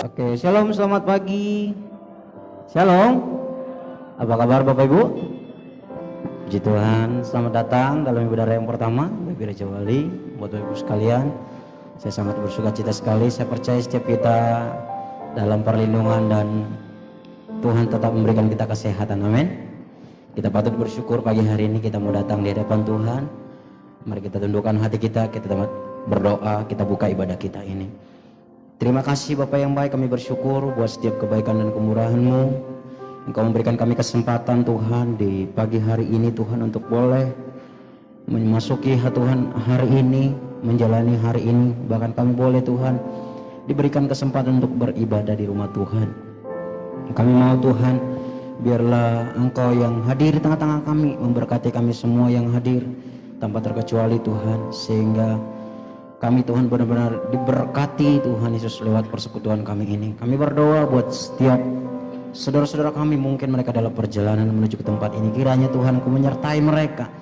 Oke, shalom, selamat pagi. Shalom. Apa kabar Bapak Ibu? Puji Tuhan, selamat datang dalam ibadah yang pertama bagi Raja Wali. Buat Bapak Ibu sekalian, saya sangat bersuka cita sekali. Saya percaya setiap kita dalam perlindungan dan Tuhan tetap memberikan kita kesehatan. Amin. Kita patut bersyukur pagi hari ini kita mau datang di hadapan Tuhan. Mari kita tundukkan hati kita dapat berdoa, kita buka ibadah kita ini. Terima kasih Bapak yang baik, kami bersyukur buat setiap kebaikan dan kemurahan-Mu. Engkau memberikan kami kesempatan Tuhan di pagi hari ini Tuhan untuk boleh memasuki Tuhan hari ini, menjalani hari ini. Bahkan kami boleh Tuhan diberikan kesempatan untuk beribadah di rumah Tuhan. Kami mau Tuhan, biarlah Engkau yang hadir di tengah-tengah kami, memberkati kami semua yang hadir tanpa terkecuali Tuhan, sehingga kami Tuhan benar-benar diberkati Tuhan Yesus lewat persekutuan kami ini. Kami berdoa buat setiap saudara-saudara kami, mungkin mereka dalam perjalanan menuju ke tempat ini. Kiranya Tuhan Engkau menyertai mereka,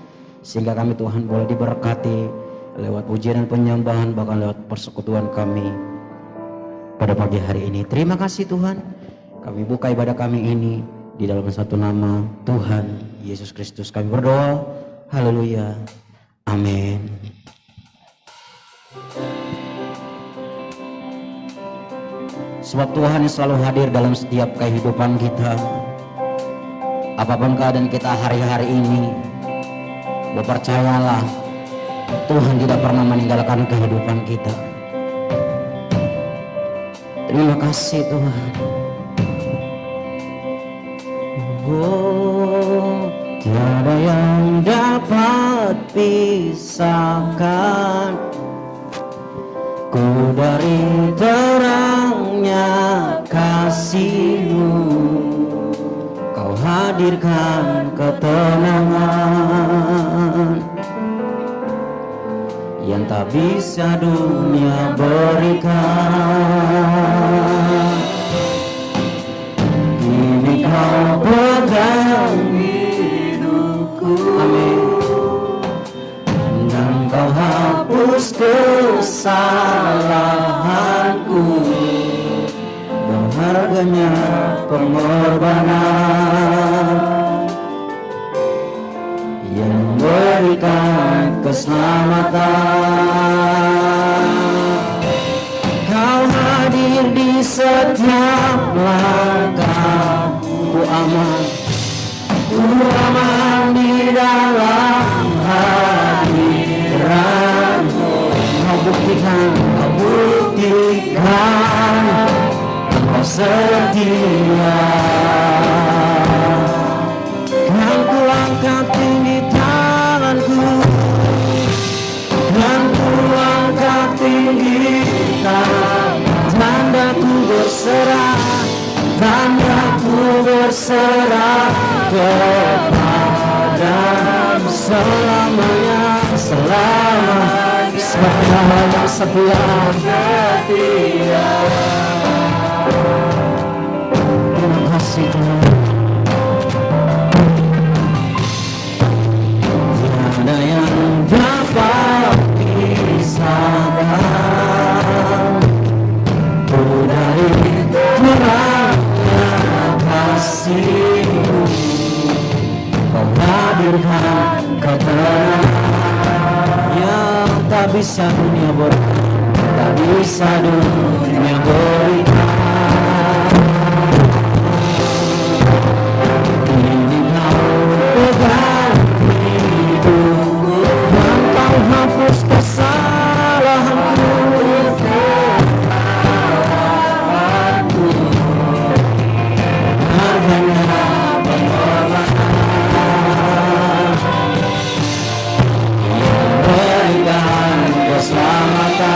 sehingga kami Tuhan boleh diberkati lewat pujian dan penyembahan, bahkan lewat persekutuan kami pada pagi hari ini. Terima kasih Tuhan, kami buka ibadah kami ini di dalam satu nama Tuhan Yesus Kristus. Kami berdoa, haleluya, amin. Sebab Tuhan selalu hadir dalam setiap kehidupan kita. Apapun keadaan kita hari-hari ini, percayalah Tuhan tidak pernah meninggalkan kehidupan kita. Terima kasih Tuhan. Oh, tiada yang dapat pisahkan ku dari terangnya kasih-Mu. Kau hadirkan ketenangan yang tak bisa dunia berikan. Kini Kau pegang hidupku, amin, dan Kau hapus kesalahanku. Berharganya pengorbanan yang memberikan keselamatan. Kau hadir di setiap langkahku, aman, ku aman di dalam hadirat-Mu. Kau buktikan Kau setia. Kan ku angkat tinggi tanganku, kan ku angkat tinggi tangan, tandaku berserah kepadamu selamanya, selama setia. Terima kasih Tuhan. Tiada yang dapat pisahkan ku dari terangnya kasih-Mu. Kau hadirkan ketenangan yang tak bisa dunia berikan, tak bisa dunia berikan. Ini Kau pegang hidupku, dan Kau hapus kesalahanku. Harganya pengorbanan yang berikan keselamatan.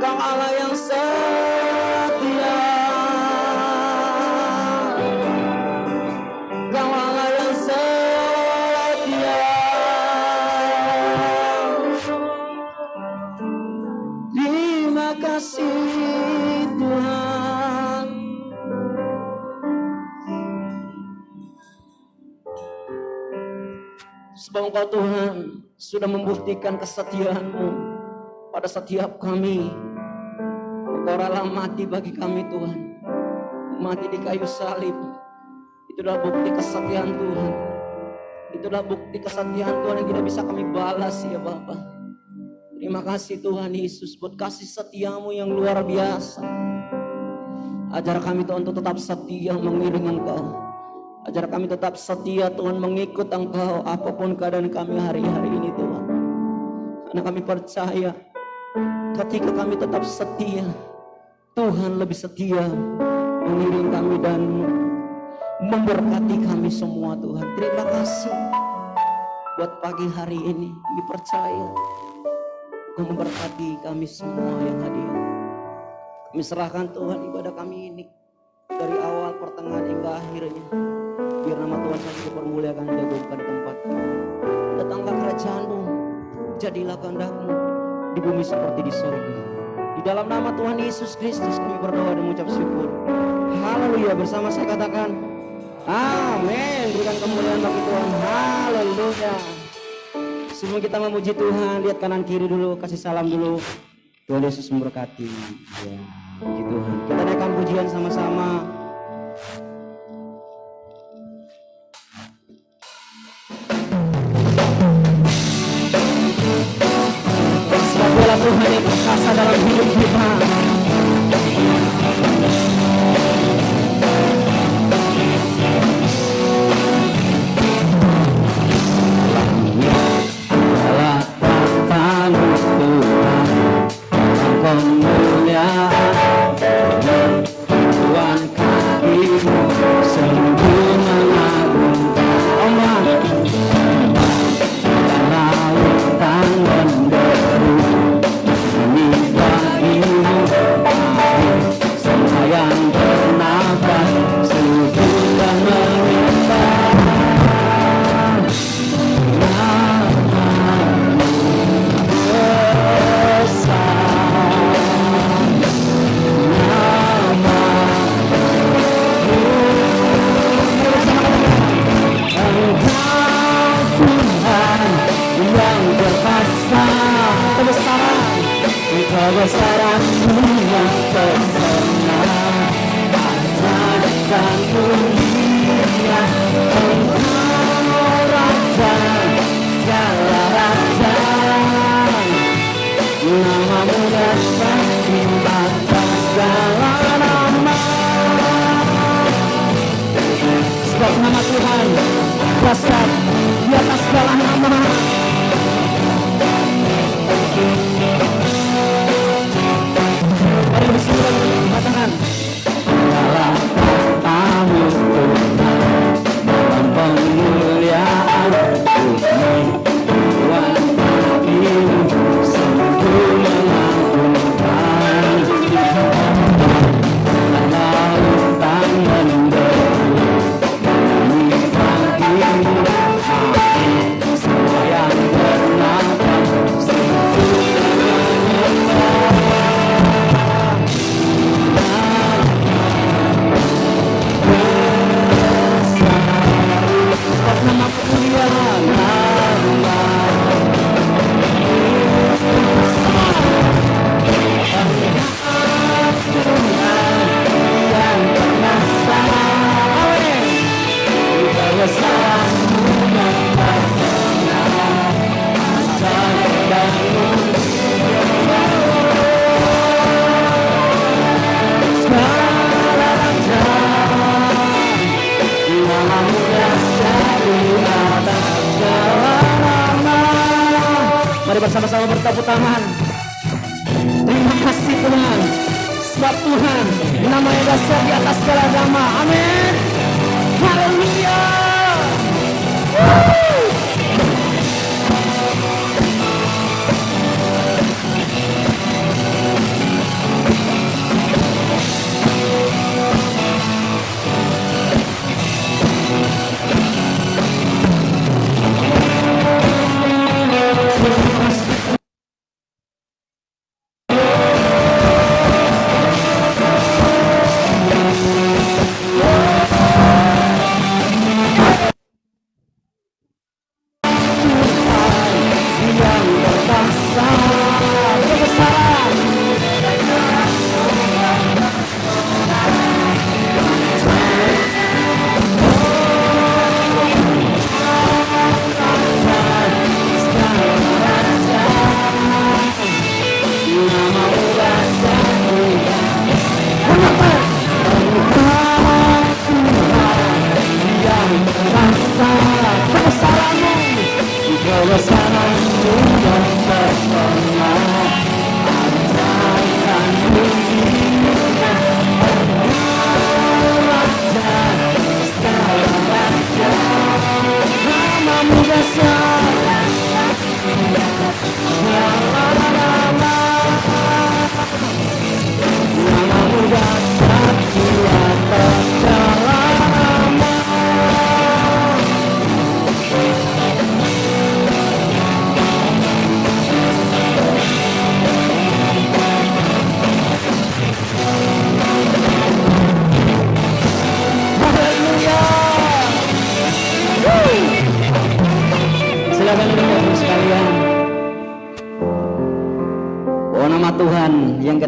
Kau Allah yang setia. Sebab Engkau Tuhan sudah membuktikan kesetiaan-Mu pada setiap kami. Engkau rela mati bagi kami Tuhan. Mati di kayu salib. Itulah bukti kesetiaan Tuhan. Itulah bukti kesetiaan Tuhan yang tidak bisa kami balas ya Bapa. Terima kasih Tuhan Yesus buat kasih setiamu yang luar biasa. Ajar kami Tuhan untuk tetap setia mengiring Engkau. Ajar kami tetap setia Tuhan mengikut Engkau apapun keadaan kami hari-hari ini Tuhan. Karena kami percaya ketika kami tetap setia, Tuhan lebih setia mengiring kami dan memberkati kami semua Tuhan. Terima kasih buat pagi hari ini. Kami percaya Kau memberkati kami semua yang hadir. Kami serahkan Tuhan ibadah kami ini dari awal, pertengahan hingga akhirnya. Biar nama Tuhan saja dipermuliakan dan diagungkan di tempat ini. Datanglah kerajaan-Mu, jadilah kehendak-Mu di bumi seperti di sorga. Di dalam nama Tuhan Yesus Kristus kami berdoa dan mengucap syukur. Haleluya. Bersama saya katakan amin. Berikan kemuliaan bagi Tuhan. Haleluya. Sebelum kita memuji Tuhan, lihat kanan kiri dulu, kasih salam dulu. Tuhan Yesus memberkati. Ya, puji Tuhan. Kita naikkan pujian sama-sama. Sebab Tuhan yang perkasa dalam hidup kita. Kebesaran-Mu yang terpesona, ajarkan dunia. Engkau Raja, segala Raja, nama-Mu dasar di atas segala nama. Sebab nama Tuhan dasar di atas segala nama. Mari bersama katakan dalam tamu Tuhan, dalam pemuliaan Tuhan, Tuhan bagimu sungguh mengagumkan. Lautan menderu, kami bagimu semua yang bernafas sungguh menyembah. Nama kemuliaan yang pernah sampai kebesaran-Mu yang terpesona, ajarkan-Mu segala raja, nama-Mu dasar di atas segala nama. Mari bersama-sama bertepuk tangan. Terima kasih Tuhan, sebab Tuhan nama-Nya dasar di atas segala nama. Amin. Haleluya.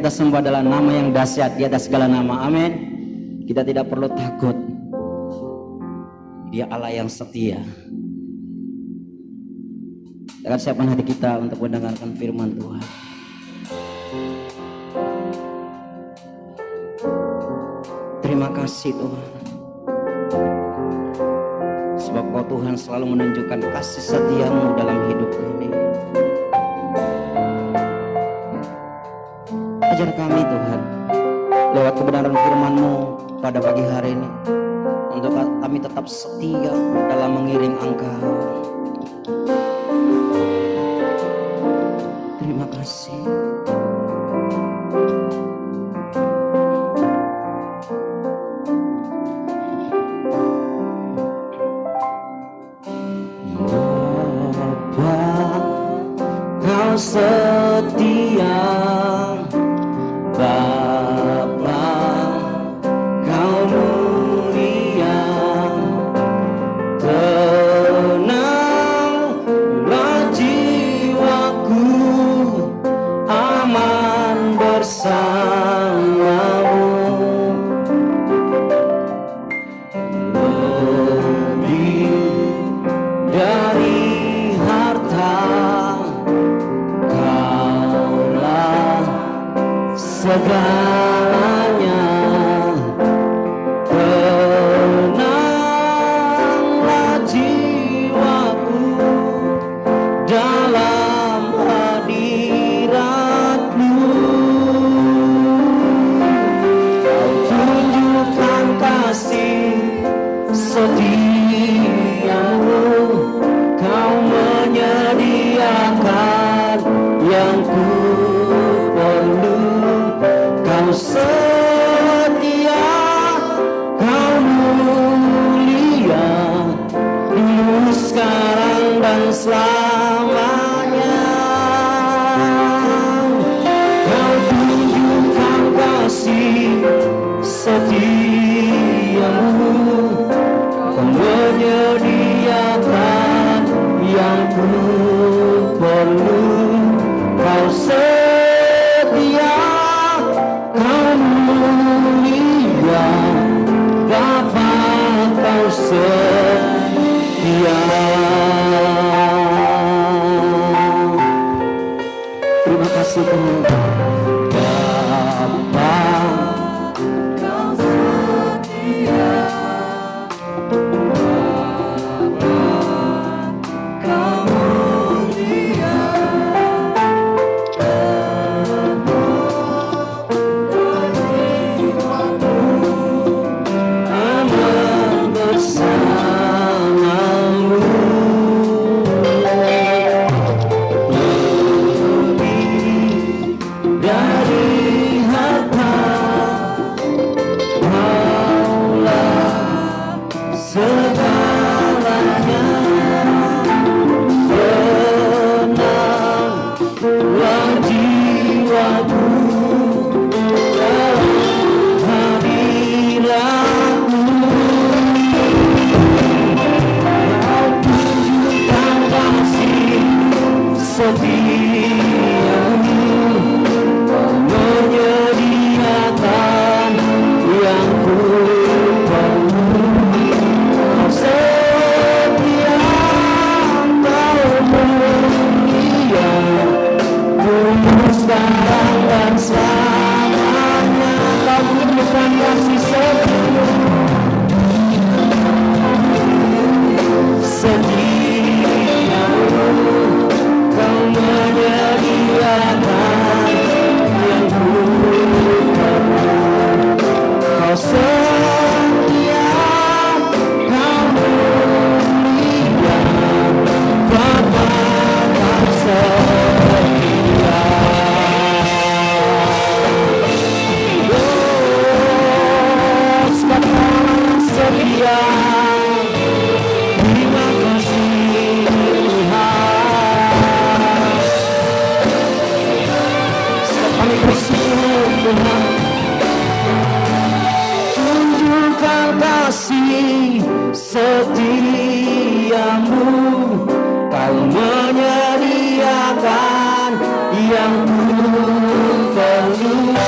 kita sembah adalah nama yang dahsyat di atas segala nama. Amin. Kita tidak perlu takut. Dia Allah yang setia. Kita akan siapkan hati kita untuk mendengarkan firman Tuhan. Terima kasih Tuhan, sebab Kau Tuhan selalu menunjukkan kasih setia-Mu dalam hidup kami. Ajar kami Tuhan lewat kebenaran firman-Mu pada pagi hari ini, untuk kami tetap setia dalam mengiring Engkau. Terima kasih. Bapa, Kau setia. Bapa, Kau mulia. Tenanglah jiwaku, aman bersamamu. Lebih dari harta, Kaulah segalanya. Tenanglah jiwaku dalam hadirat-Mu. Kau tunjukkan kasih setia-Mu. Kau menyediakan yang ku perlu. Kau setia, Kau mulia, dulu, sekarang, dan selamanya. Kau tunjukkan kasih setia-Mu. Kau menyediakan yang ku perlu. Kau setia, Kau mulia, Bapa, Kau setia. Terima kasih Tuhan. Bapa, Kau setia. yang ku perlu.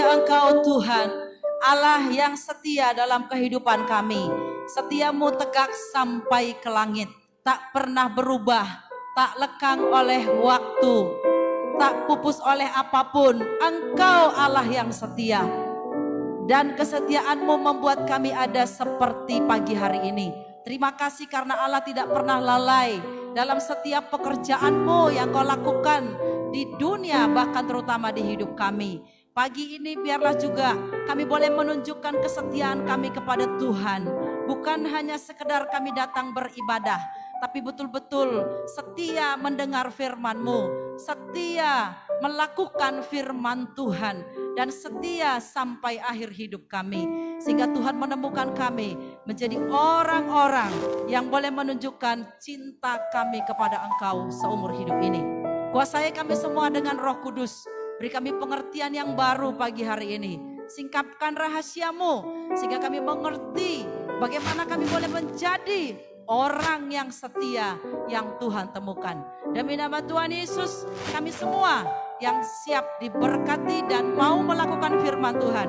Engkau Tuhan, Allah yang setia dalam kehidupan kami. Setiamu tegak sampai ke langit, tak pernah berubah, tak lekang oleh waktu, tak pupus oleh apapun. Engkau Allah yang setia. Dan kesetiaanmu membuat kami ada seperti pagi hari ini. Terima kasih karena Allah tidak pernah lalai dalam setiap pekerjaanmu yang kau lakukan di dunia, bahkan terutama di hidup kami. Pagi ini biarlah juga kami boleh menunjukkan kesetiaan kami kepada Tuhan. Bukan hanya sekedar kami datang beribadah, tapi betul-betul setia mendengar firman-Mu, setia melakukan firman Tuhan, dan setia sampai akhir hidup kami. Sehingga Tuhan menemukan kami menjadi orang-orang yang boleh menunjukkan cinta kami kepada Engkau seumur hidup ini. Kuasai kami semua dengan Roh Kudus. Beri kami pengertian yang baru pagi hari ini. Singkapkan rahasia-Mu sehingga kami mengerti bagaimana kami boleh menjadi orang yang setia yang Tuhan temukan. Demi nama Tuhan Yesus, kami semua yang siap diberkati dan mau melakukan firman Tuhan,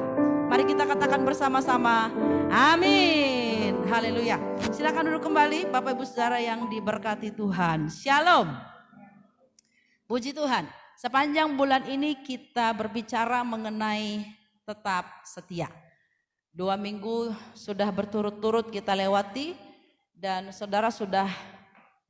mari kita katakan bersama-sama, amin. Haleluya. Silakan duduk kembali Bapak Ibu Saudara yang diberkati Tuhan. Shalom. Puji Tuhan. Sepanjang bulan ini kita berbicara mengenai tetap setia. 2 minggu sudah berturut-turut kita lewati dan saudara sudah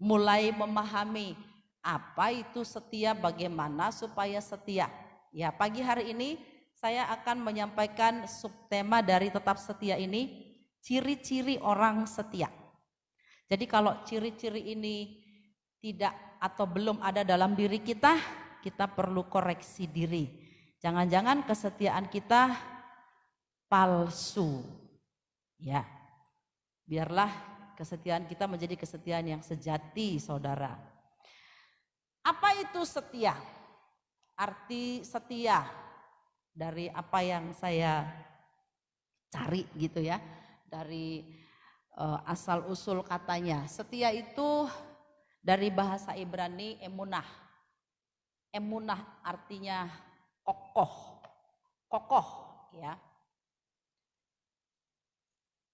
mulai memahami apa itu setia, bagaimana supaya setia. Ya, pagi hari ini saya akan menyampaikan subtema dari tetap setia ini, ciri-ciri orang setia. Jadi kalau ciri-ciri ini tidak atau belum ada dalam diri kita, kita perlu koreksi diri. Jangan-jangan kesetiaan kita palsu. Ya, biarlah kesetiaan kita menjadi kesetiaan yang sejati, saudara. Apa itu setia? Arti setia dari apa yang saya cari gitu ya, dari asal usul katanya. Setia itu dari bahasa Ibrani emunah. Emunah artinya kokoh, kokoh ya,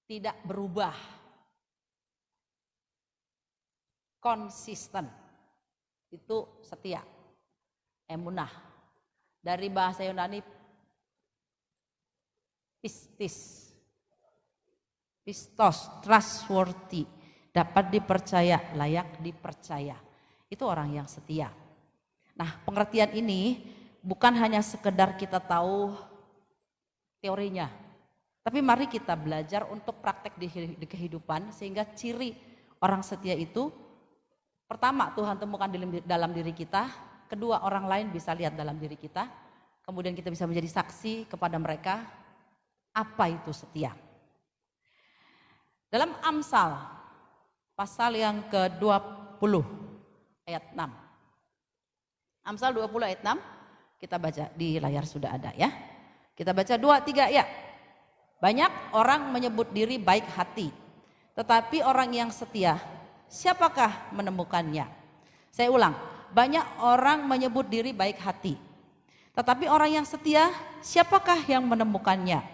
tidak berubah, konsisten. Itu setia, emunah. Dari bahasa Yunani pistis, pistos, trustworthy, dapat dipercaya, layak dipercaya. Itu orang yang setia. Nah, pengertian ini bukan hanya sekedar kita tahu teorinya, tapi mari kita belajar untuk praktek di kehidupan, sehingga ciri orang setia itu pertama Tuhan temukan dalam diri kita, kedua orang lain bisa lihat dalam diri kita, kemudian kita bisa menjadi saksi kepada mereka. Apa itu setia? Dalam Amsal pasal yang ke-20 ayat 6. Amsal 20 ayat 6 kita baca di layar sudah ada ya. Kita baca 2, 3 ya. Banyak orang menyebut diri baik hati, tetapi orang yang setia siapakah menemukannya? Saya ulang, banyak orang menyebut diri baik hati, tetapi orang yang setia siapakah yang menemukannya?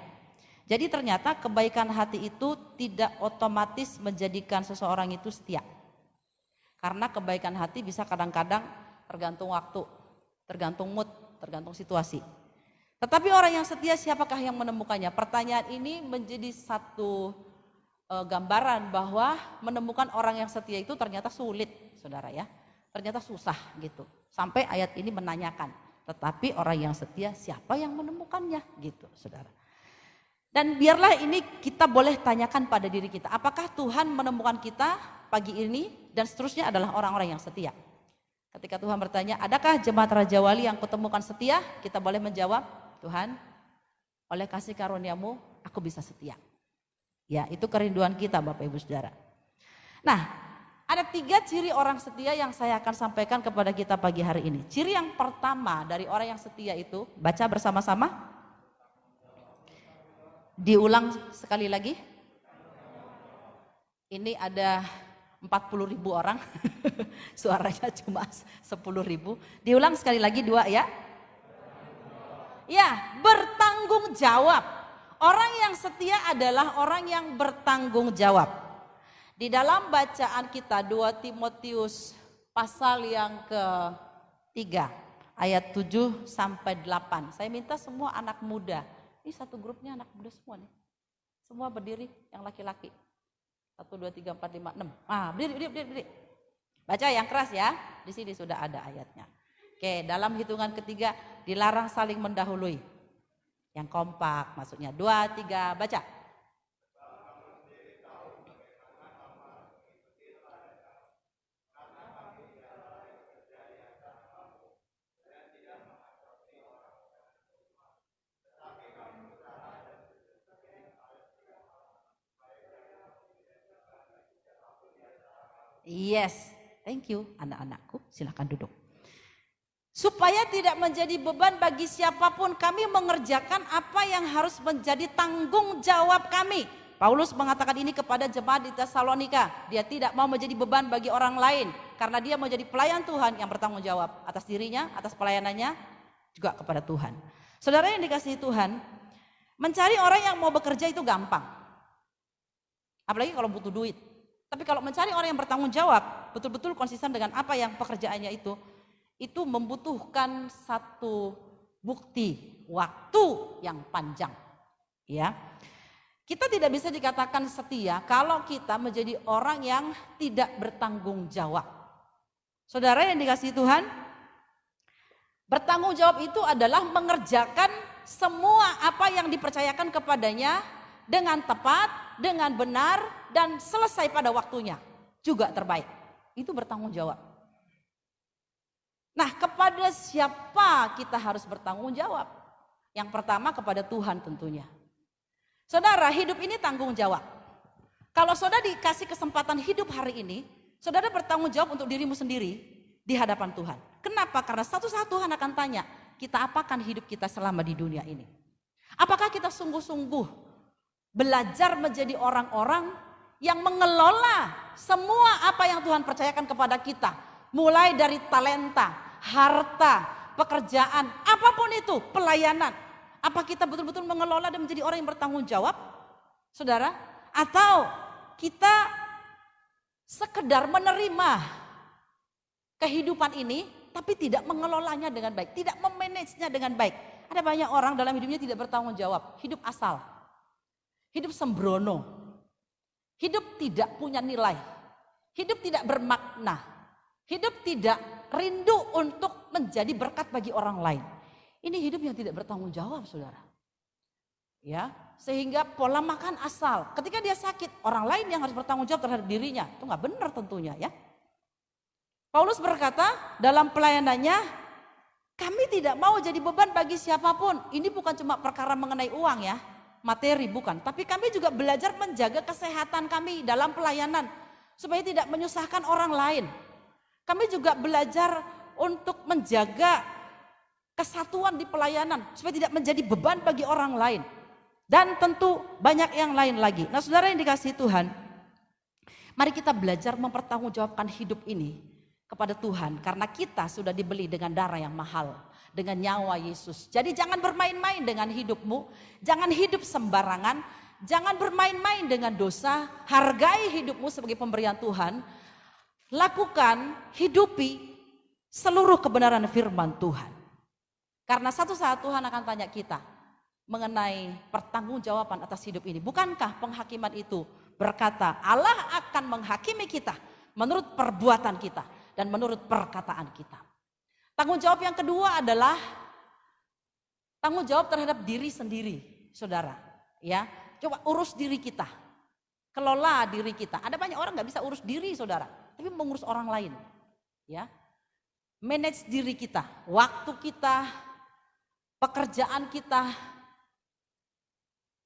Jadi ternyata kebaikan hati itu tidak otomatis menjadikan seseorang itu setia. Karena kebaikan hati bisa kadang-kadang tergantung waktu, tergantung mood, tergantung situasi. Tetapi orang yang setia siapakah yang menemukannya? Pertanyaan ini menjadi satu gambaran bahwa menemukan orang yang setia itu ternyata sulit, saudara ya. Ternyata susah gitu. Sampai ayat ini menanyakan, tetapi orang yang setia siapa yang menemukannya gitu, saudara. Dan biarlah ini kita boleh tanyakan pada diri kita, apakah Tuhan menemukan kita pagi ini dan seterusnya adalah orang-orang yang setia. Ketika Tuhan bertanya, adakah jemaat Raja Wali yang kutemukan setia? Kita boleh menjawab, Tuhan, oleh kasih karunia-Mu aku bisa setia. Ya, itu kerinduan kita Bapak Ibu Saudara. Nah, ada 3 ciri orang setia yang saya akan sampaikan kepada kita pagi hari ini. Ciri yang pertama dari orang yang setia itu, baca bersama-sama. Diulang sekali lagi. Ini ada 40.000 orang, suaranya cuma 10.000. Diulang sekali lagi 2 ya. Ya, bertanggung bertanggung jawab. Orang yang setia adalah orang yang bertanggung jawab. Di dalam bacaan kita 2 Timotius pasal yang ke-3 ayat 7 sampai 8. Saya minta semua anak muda. Ini satu grupnya anak muda semua nih. Semua berdiri yang laki-laki. 1, 2, 3, 4, 5, 6. Berdiri. Baca yang keras ya. Di sini sudah ada ayatnya. Oke, dalam hitungan ketiga dilarang saling mendahului. Yang kompak maksudnya. 2, 3, baca. Yes, thank you anak-anakku, silakan duduk. Supaya tidak menjadi beban bagi siapapun, kami mengerjakan apa yang harus menjadi tanggung jawab kami. Paulus mengatakan ini kepada jemaat di Tesalonika. Dia tidak mau menjadi beban bagi orang lain, karena dia menjadi pelayan Tuhan yang bertanggung jawab atas dirinya, atas pelayanannya, juga kepada Tuhan. Saudara yang dikasihi Tuhan, mencari orang yang mau bekerja itu gampang. Apalagi kalau butuh duit. Tapi kalau mencari orang yang bertanggung jawab, betul-betul konsisten dengan apa yang pekerjaannya itu membutuhkan satu bukti waktu yang panjang. Ya, kita tidak bisa dikatakan setia kalau kita menjadi orang yang tidak bertanggung jawab. Saudara yang dikasihi Tuhan, bertanggung jawab itu adalah mengerjakan semua apa yang dipercayakan kepadanya dengan tepat, dengan benar, dan selesai pada waktunya, juga terbaik. Itu bertanggung jawab. Nah, kepada siapa kita harus bertanggung jawab? Yang pertama kepada Tuhan tentunya. Saudara, hidup ini tanggung jawab. Kalau saudara dikasih kesempatan hidup hari ini, saudara bertanggung jawab untuk dirimu sendiri di hadapan Tuhan. Kenapa? Karena satu saat Tuhan akan tanya, kita apakan hidup kita selama di dunia ini? Apakah kita sungguh-sungguh belajar menjadi orang-orang yang mengelola semua apa yang Tuhan percayakan kepada kita. Mulai dari talenta, harta, pekerjaan, apapun itu, pelayanan. Apa kita betul-betul mengelola dan menjadi orang yang bertanggung jawab? Saudara, atau kita sekedar menerima kehidupan ini tapi tidak mengelolanya dengan baik, tidak memanagenya dengan baik. Ada banyak orang dalam hidupnya tidak bertanggung jawab, hidup asal. Hidup sembrono, hidup tidak punya nilai, hidup tidak bermakna, hidup tidak rindu untuk menjadi berkat bagi orang lain. Ini hidup yang tidak bertanggung jawab, saudara. Ya, sehingga pola makan asal. Ketika dia sakit, orang lain yang harus bertanggung jawab terhadap dirinya. Itu nggak benar tentunya, ya. Paulus berkata dalam pelayanannya, kami tidak mau jadi beban bagi siapapun. Ini bukan cuma perkara mengenai uang ya. Materi bukan, tapi kami juga belajar menjaga kesehatan kami dalam pelayanan supaya tidak menyusahkan orang lain. Kami juga belajar untuk menjaga kesatuan di pelayanan supaya tidak menjadi beban bagi orang lain. Dan tentu banyak yang lain lagi. Nah, saudara yang dikasihi Tuhan, mari kita belajar mempertanggungjawabkan hidup ini kepada Tuhan karena kita sudah dibeli dengan darah yang mahal. Dengan nyawa Yesus. Jadi jangan bermain-main dengan hidupmu. Jangan hidup sembarangan. Jangan bermain-main dengan dosa. Hargai hidupmu sebagai pemberian Tuhan. Lakukan, hidupi seluruh kebenaran firman Tuhan. Karena satu saat Tuhan akan tanya kita mengenai pertanggungjawaban atas hidup ini. Bukankah penghakiman itu berkata Allah akan menghakimi kita menurut perbuatan kita dan menurut perkataan kita. Tanggung jawab yang kedua adalah tanggung jawab terhadap diri sendiri, saudara. Ya, coba urus diri kita, kelola diri kita. Ada banyak orang nggak bisa urus diri, saudara, tapi mengurus orang lain. Ya, manage diri kita, waktu kita, pekerjaan kita,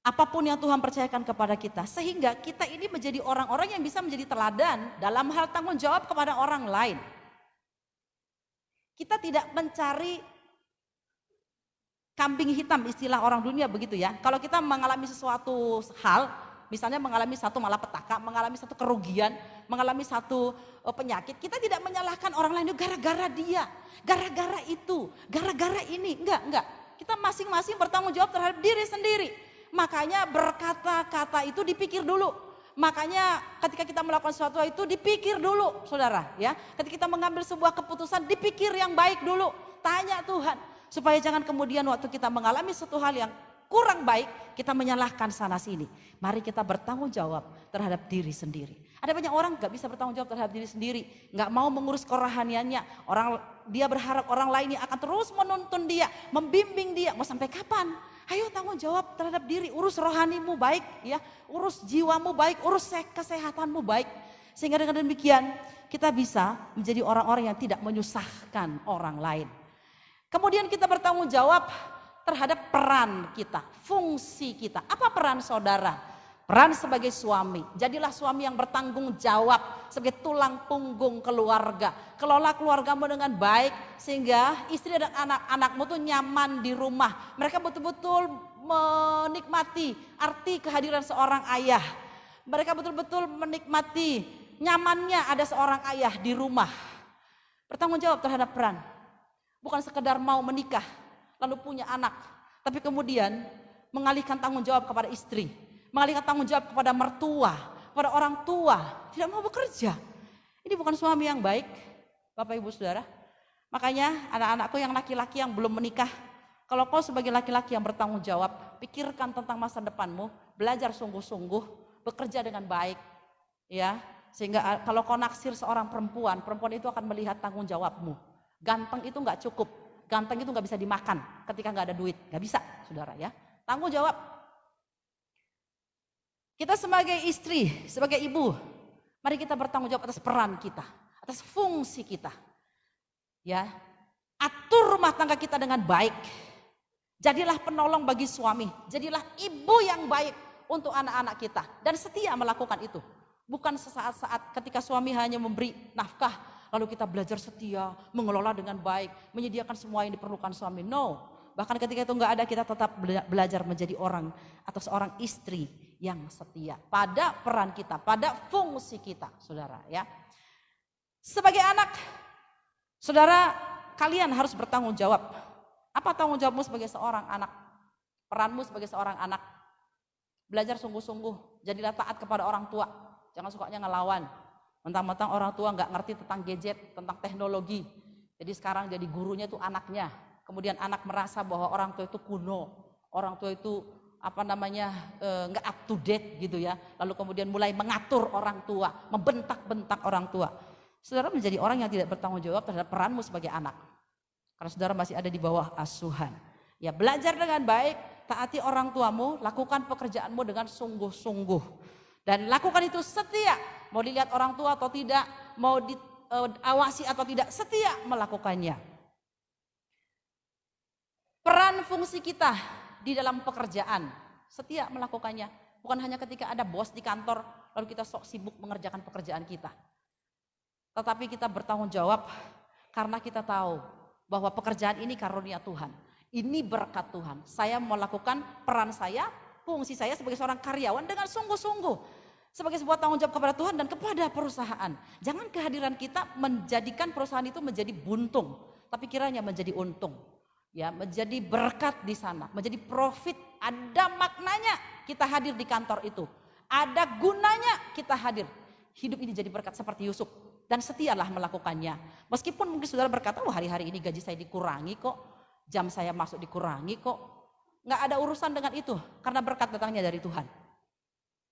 apapun yang Tuhan percayakan kepada kita, sehingga kita ini menjadi orang-orang yang bisa menjadi teladan dalam hal tanggung jawab kepada orang lain. Kita tidak mencari kambing hitam, istilah orang dunia begitu ya. Kalau kita mengalami sesuatu hal, misalnya mengalami satu malapetaka, mengalami satu kerugian, mengalami satu penyakit, kita tidak menyalahkan orang lain gara-gara dia, gara-gara itu, gara-gara ini, enggak. Kita masing-masing bertanggung jawab terhadap diri sendiri. Makanya berkata-kata itu dipikir dulu. Makanya ketika kita melakukan sesuatu itu dipikir dulu, saudara, ya. Ketika kita mengambil sebuah keputusan, dipikir yang baik dulu. Tanya Tuhan, supaya jangan kemudian waktu kita mengalami suatu hal yang kurang baik, kita menyalahkan sana sini. Mari kita bertanggung jawab terhadap diri sendiri. Ada banyak orang gak bisa bertanggung jawab terhadap diri sendiri, gak mau mengurus kerohaniannya. Dia berharap orang lain yang akan terus menuntun dia, membimbing dia. Mau sampai kapan? Ayo tanggung jawab terhadap diri, urus rohanimu baik, ya, urus jiwamu baik, urus kesehatanmu baik. Sehingga dengan demikian kita bisa menjadi orang-orang yang tidak menyusahkan orang lain. Kemudian kita bertanggung jawab terhadap peran kita, fungsi kita. Apa peran saudara? Peran sebagai suami, jadilah suami yang bertanggung jawab sebagai tulang punggung keluarga. Kelola keluargamu dengan baik sehingga istri dan anak-anakmu tuh nyaman di rumah. Mereka betul-betul menikmati arti kehadiran seorang ayah. Mereka betul-betul menikmati nyamannya ada seorang ayah di rumah. Bertanggung jawab terhadap peran. Bukan sekedar mau menikah lalu punya anak, tapi kemudian mengalihkan tanggung jawab kepada istri. Mengalihkan tanggung jawab kepada mertua, kepada orang tua, tidak mau bekerja. Ini bukan suami yang baik, Bapak Ibu Saudara. Makanya anak-anakku yang laki-laki yang belum menikah, kalau kau sebagai laki-laki yang bertanggung jawab, pikirkan tentang masa depanmu, belajar sungguh-sungguh, bekerja dengan baik, ya. Sehingga kalau kau naksir seorang perempuan, perempuan itu akan melihat tanggung jawabmu. Ganteng itu nggak cukup, ganteng itu nggak bisa dimakan ketika nggak ada duit, nggak bisa, saudara ya. Tanggung jawab. Kita sebagai istri, sebagai ibu, mari kita bertanggung jawab atas peran kita, atas fungsi kita. Ya, atur rumah tangga kita dengan baik. Jadilah penolong bagi suami, jadilah ibu yang baik untuk anak-anak kita dan setia melakukan itu. Bukan sesaat-saat ketika suami hanya memberi nafkah, lalu kita belajar setia, mengelola dengan baik, menyediakan semua yang diperlukan suami. No, bahkan ketika itu nggak ada, kita tetap belajar menjadi orang atau seorang istri yang setia pada peran kita, pada fungsi kita, saudara ya. Sebagai anak, saudara, kalian harus bertanggung jawab. Apa tanggung jawabmu sebagai seorang anak? Peranmu sebagai seorang anak, belajar sungguh-sungguh, jadilah taat kepada orang tua, jangan sukanya ngelawan. Mentang-mentang orang tua nggak ngerti tentang gadget, tentang teknologi, jadi sekarang jadi gurunya itu anaknya. Kemudian anak merasa bahwa orang tua itu kuno, orang tua itu nggak up to date gitu ya. Lalu kemudian mulai mengatur orang tua, membentak-bentak orang tua. Saudara menjadi orang yang tidak bertanggung jawab terhadap peranmu sebagai anak. Karena saudara masih ada di bawah asuhan. Ya, belajar dengan baik, taati orang tuamu, lakukan pekerjaanmu dengan sungguh-sungguh. Dan lakukan itu setia. Mau dilihat orang tua atau tidak, mau diawasi atau tidak, setia melakukannya. Peran fungsi kita di dalam pekerjaan, setia melakukannya. Bukan hanya ketika ada bos di kantor, lalu kita sok sibuk mengerjakan pekerjaan kita. Tetapi kita bertanggung jawab karena kita tahu bahwa pekerjaan ini karunia Tuhan. Ini berkat Tuhan. Saya melakukan peran saya, fungsi saya sebagai seorang karyawan dengan sungguh-sungguh. Sebagai sebuah tanggung jawab kepada Tuhan dan kepada perusahaan. Jangan kehadiran kita menjadikan perusahaan itu menjadi buntung, tapi kiranya menjadi untung. Ya, menjadi berkat di sana, menjadi profit, ada maknanya kita hadir di kantor itu. Ada gunanya kita hadir. Hidup ini jadi berkat seperti Yusuf dan setialah melakukannya. Meskipun mungkin saudara berkata, "Oh, hari-hari ini gaji saya dikurangi kok, jam saya masuk dikurangi kok." Nggak ada urusan dengan itu karena berkat datangnya dari Tuhan.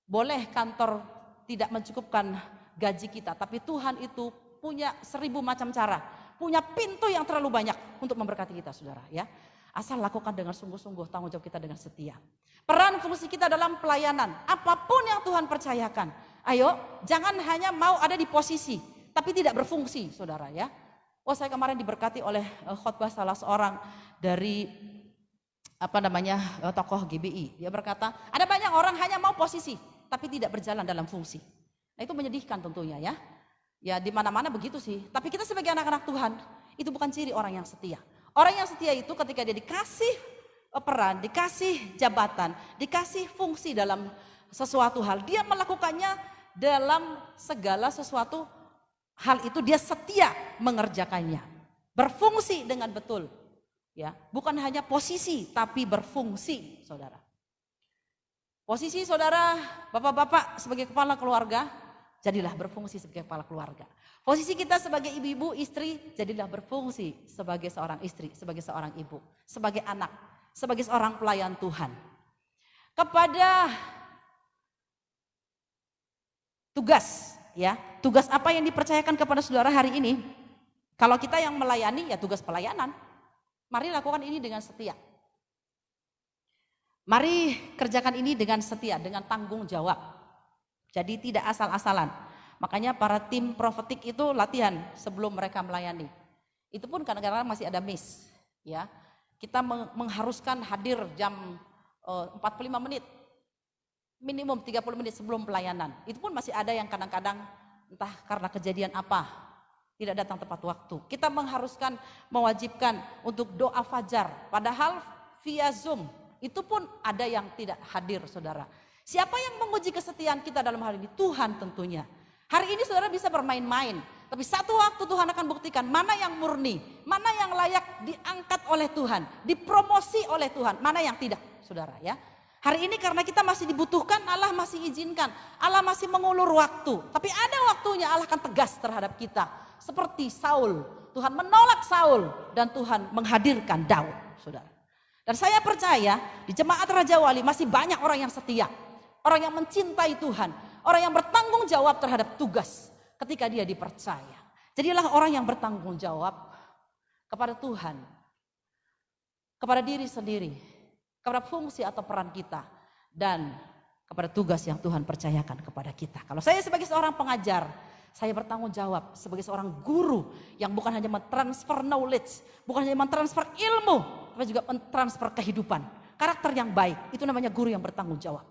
Boleh kantor tidak mencukupkan gaji kita, tapi Tuhan itu punya 1000 macam cara. Punya pintu yang terlalu banyak untuk memberkati kita, saudara ya. Asal lakukan dengan sungguh-sungguh, tanggung jawab kita dengan setia. Peran fungsi kita dalam pelayanan, apapun yang Tuhan percayakan. Ayo, jangan hanya mau ada di posisi, tapi tidak berfungsi, saudara ya. Oh, saya kemarin diberkati oleh khotbah salah seorang dari tokoh GBI. Dia berkata, ada banyak orang hanya mau posisi, tapi tidak berjalan dalam fungsi. Nah, itu menyedihkan tentunya ya. Ya di mana-mana begitu sih. Tapi kita sebagai anak-anak Tuhan, itu bukan ciri orang yang setia. Orang yang setia itu ketika dia dikasih peran, dikasih jabatan, dikasih fungsi dalam sesuatu hal, dia melakukannya dalam segala sesuatu hal itu dia setia mengerjakannya. Berfungsi dengan betul. Ya, bukan hanya posisi tapi berfungsi, saudara. Posisi saudara, bapak-bapak sebagai kepala keluarga, jadilah berfungsi sebagai kepala keluarga. Posisi kita sebagai ibu-ibu, istri, jadilah berfungsi sebagai seorang istri, sebagai seorang ibu, sebagai anak, sebagai seorang pelayan Tuhan. Kepada tugas, ya, tugas apa yang dipercayakan kepada saudara hari ini? Kalau kita yang melayani, ya tugas pelayanan. Mari lakukan ini dengan setia. Mari kerjakan ini dengan setia, dengan tanggung jawab. Jadi tidak asal-asalan. Makanya para tim profetik itu latihan sebelum mereka melayani. Itu pun kadang-kadang masih ada miss. Ya, kita mengharuskan hadir jam 45 menit. Minimum 30 menit sebelum pelayanan. Itu pun masih ada yang kadang-kadang entah karena kejadian apa tidak datang tepat waktu. Kita mengharuskan, mewajibkan untuk doa fajar. Padahal via Zoom, itu pun ada yang tidak hadir, saudara. Siapa yang menguji kesetiaan kita dalam hal ini? Tuhan tentunya. Hari ini saudara bisa bermain-main. Tapi satu waktu Tuhan akan buktikan mana yang murni, mana yang layak diangkat oleh Tuhan, dipromosi oleh Tuhan, mana yang tidak, saudara ya. Hari ini karena kita masih dibutuhkan, Allah masih izinkan, Allah masih mengulur waktu. Tapi ada waktunya Allah akan tegas terhadap kita. Seperti Saul, Tuhan menolak Saul dan Tuhan menghadirkan Daud, saudara. Dan saya percaya di jemaat Raja Wali masih banyak orang yang setia, orang yang mencintai Tuhan, orang yang bertanggung jawab terhadap tugas ketika dia dipercaya. Jadilah orang yang bertanggung jawab kepada Tuhan, kepada diri sendiri, kepada fungsi atau peran kita, dan kepada tugas yang Tuhan percayakan kepada kita. Kalau saya sebagai seorang pengajar, saya bertanggung jawab sebagai seorang guru yang bukan hanya mentransfer knowledge, bukan hanya mentransfer ilmu, tapi juga mentransfer kehidupan, karakter yang baik. Itu namanya guru yang bertanggung jawab.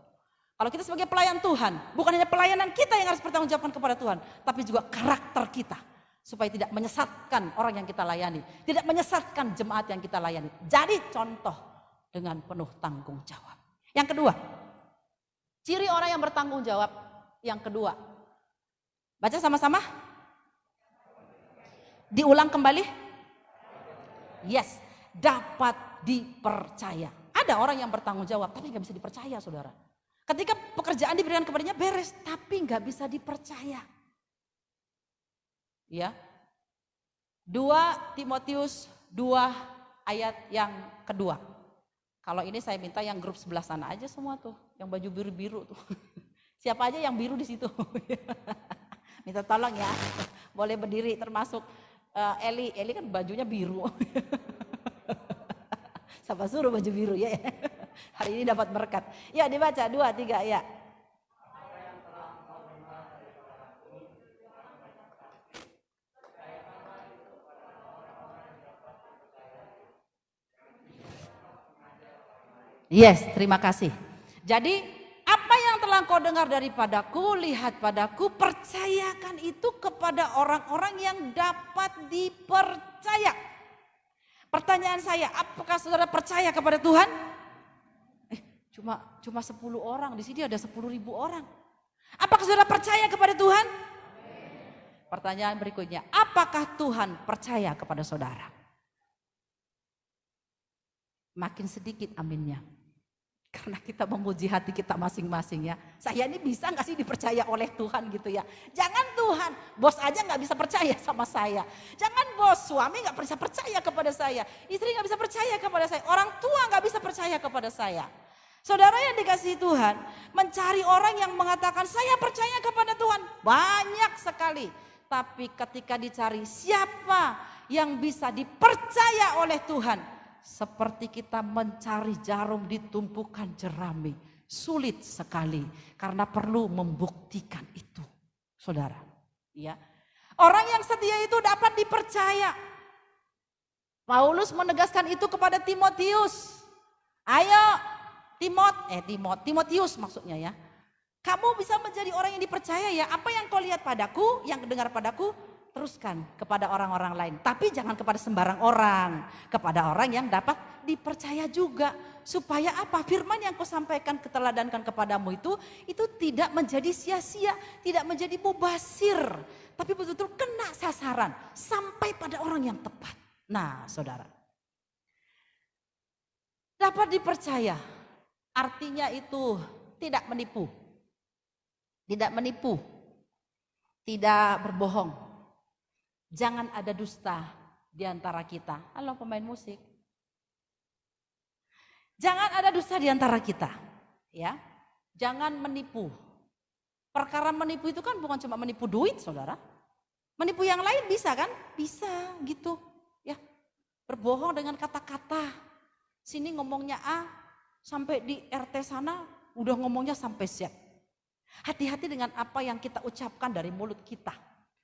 Kalau kita sebagai pelayan Tuhan, bukan hanya pelayanan kita yang harus bertanggung jawabkan kepada Tuhan, tapi juga karakter kita, supaya tidak menyesatkan orang yang kita layani, tidak menyesatkan jemaat yang kita layani. Jadi contoh dengan penuh tanggung jawab. Yang kedua, ciri orang yang bertanggung jawab yang kedua. Baca sama-sama. Diulang kembali. Yes, dapat dipercaya. Ada orang yang bertanggung jawab tapi nggak bisa dipercaya, saudara. Ketika pekerjaan diberikan kepadanya beres, tapi nggak bisa dipercaya. Ya. 2 Timotius 2 ayat yang kedua. Kalau ini saya minta yang grup sebelah sana aja semua tuh, yang baju biru-biru tuh. Siapa aja yang biru di situ? Minta tolong ya, boleh berdiri termasuk Eli kan bajunya biru. Siapa suruh baju biru ya. Hari ini dapat berkat. Ya dibaca 2, 3 ya. Yes, terima kasih. Jadi apa yang telah kau dengar daripadaku, lihat padaku, percayakan itu kepada orang-orang yang dapat dipercaya. Pertanyaan saya, apakah saudara percaya kepada Tuhan? Cuma 10 orang, di sini ada 10.000 orang. Apakah saudara percaya kepada Tuhan? Pertanyaan berikutnya, apakah Tuhan percaya kepada saudara? Makin sedikit aminnya. Karena kita menguji hati kita masing-masing ya. Saya ini bisa gak sih dipercaya oleh Tuhan gitu ya. Jangan Tuhan, bos aja gak bisa percaya sama saya. Jangan bos, suami gak bisa percaya kepada saya. Istri gak bisa percaya kepada saya. Orang tua gak bisa percaya kepada saya. Saudara yang dikasihi Tuhan, mencari orang yang mengatakan saya percaya kepada Tuhan. Banyak sekali. Tapi ketika dicari siapa yang bisa dipercaya oleh Tuhan. Seperti kita mencari jarum di tumpukan jerami. Sulit sekali karena perlu membuktikan itu. Saudara, ya. Orang yang setia itu dapat dipercaya. Paulus menegaskan itu kepada Timotius. Ayo Timotius maksudnya ya. Kamu bisa menjadi orang yang dipercaya ya. Apa yang kau lihat padaku, yang dengar padaku, teruskan kepada orang-orang lain. Tapi jangan kepada sembarang orang. Kepada orang yang dapat dipercaya juga. Supaya apa? Firman yang kau sampaikan, keteladankan kepadamu itu tidak menjadi sia-sia. Tidak menjadi mubasir. Tapi betul-betul kena sasaran. Sampai pada orang yang tepat. Nah saudara. Dapat dipercaya, artinya itu tidak menipu. Tidak menipu, tidak berbohong. Jangan ada dusta di antara kita. Halo pemain musik. Jangan ada dusta di antara kita. Ya, jangan menipu. Perkara menipu itu kan bukan cuma menipu duit, saudara. Menipu yang lain bisa kan? Bisa gitu. Ya, berbohong dengan kata-kata. Sini ngomongnya A, sampai di RT sana udah ngomongnya sampai Z. Hati-hati dengan apa yang kita ucapkan dari mulut kita.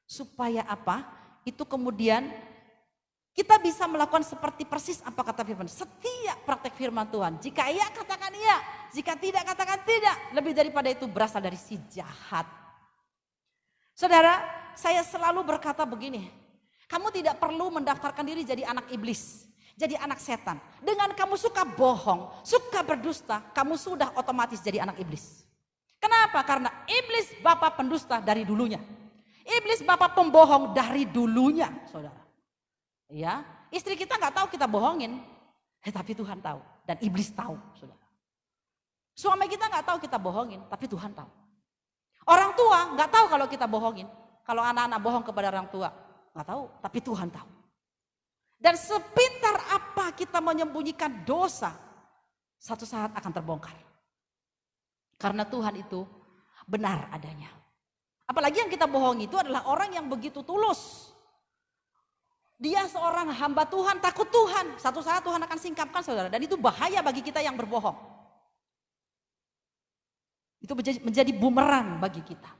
Supaya apa? Itu kemudian kita bisa melakukan seperti persis apa kata firman. Setiap praktek firman Tuhan. Jika iya katakan iya. Jika tidak katakan tidak. Lebih daripada itu berasal dari si jahat. Saudara, saya selalu berkata begini. Kamu tidak perlu mendaftarkan diri jadi anak iblis. Jadi anak setan. Dengan kamu suka bohong, suka berdusta, kamu sudah otomatis jadi anak iblis. Kenapa? Karena iblis bapak pendusta dari dulunya. Iblis bapak pembohong dari dulunya, saudara. Ya, istri kita nggak tahu kita bohongin, tapi Tuhan tahu dan iblis tahu, saudara. Suami kita nggak tahu kita bohongin, tapi Tuhan tahu. Orang tua nggak tahu kalau kita bohongin. Kalau anak-anak bohong kepada orang tua, nggak tahu, tapi Tuhan tahu. Dan sepintar apa kita menyembunyikan dosa, satu saat akan terbongkar. Karena Tuhan itu benar adanya. Apalagi yang kita bohongi itu adalah orang yang begitu tulus. Dia seorang hamba Tuhan, takut Tuhan. Satu saat Tuhan akan singkapkan, saudara. Dan itu bahaya bagi kita yang berbohong. Itu menjadi bumerang bagi kita.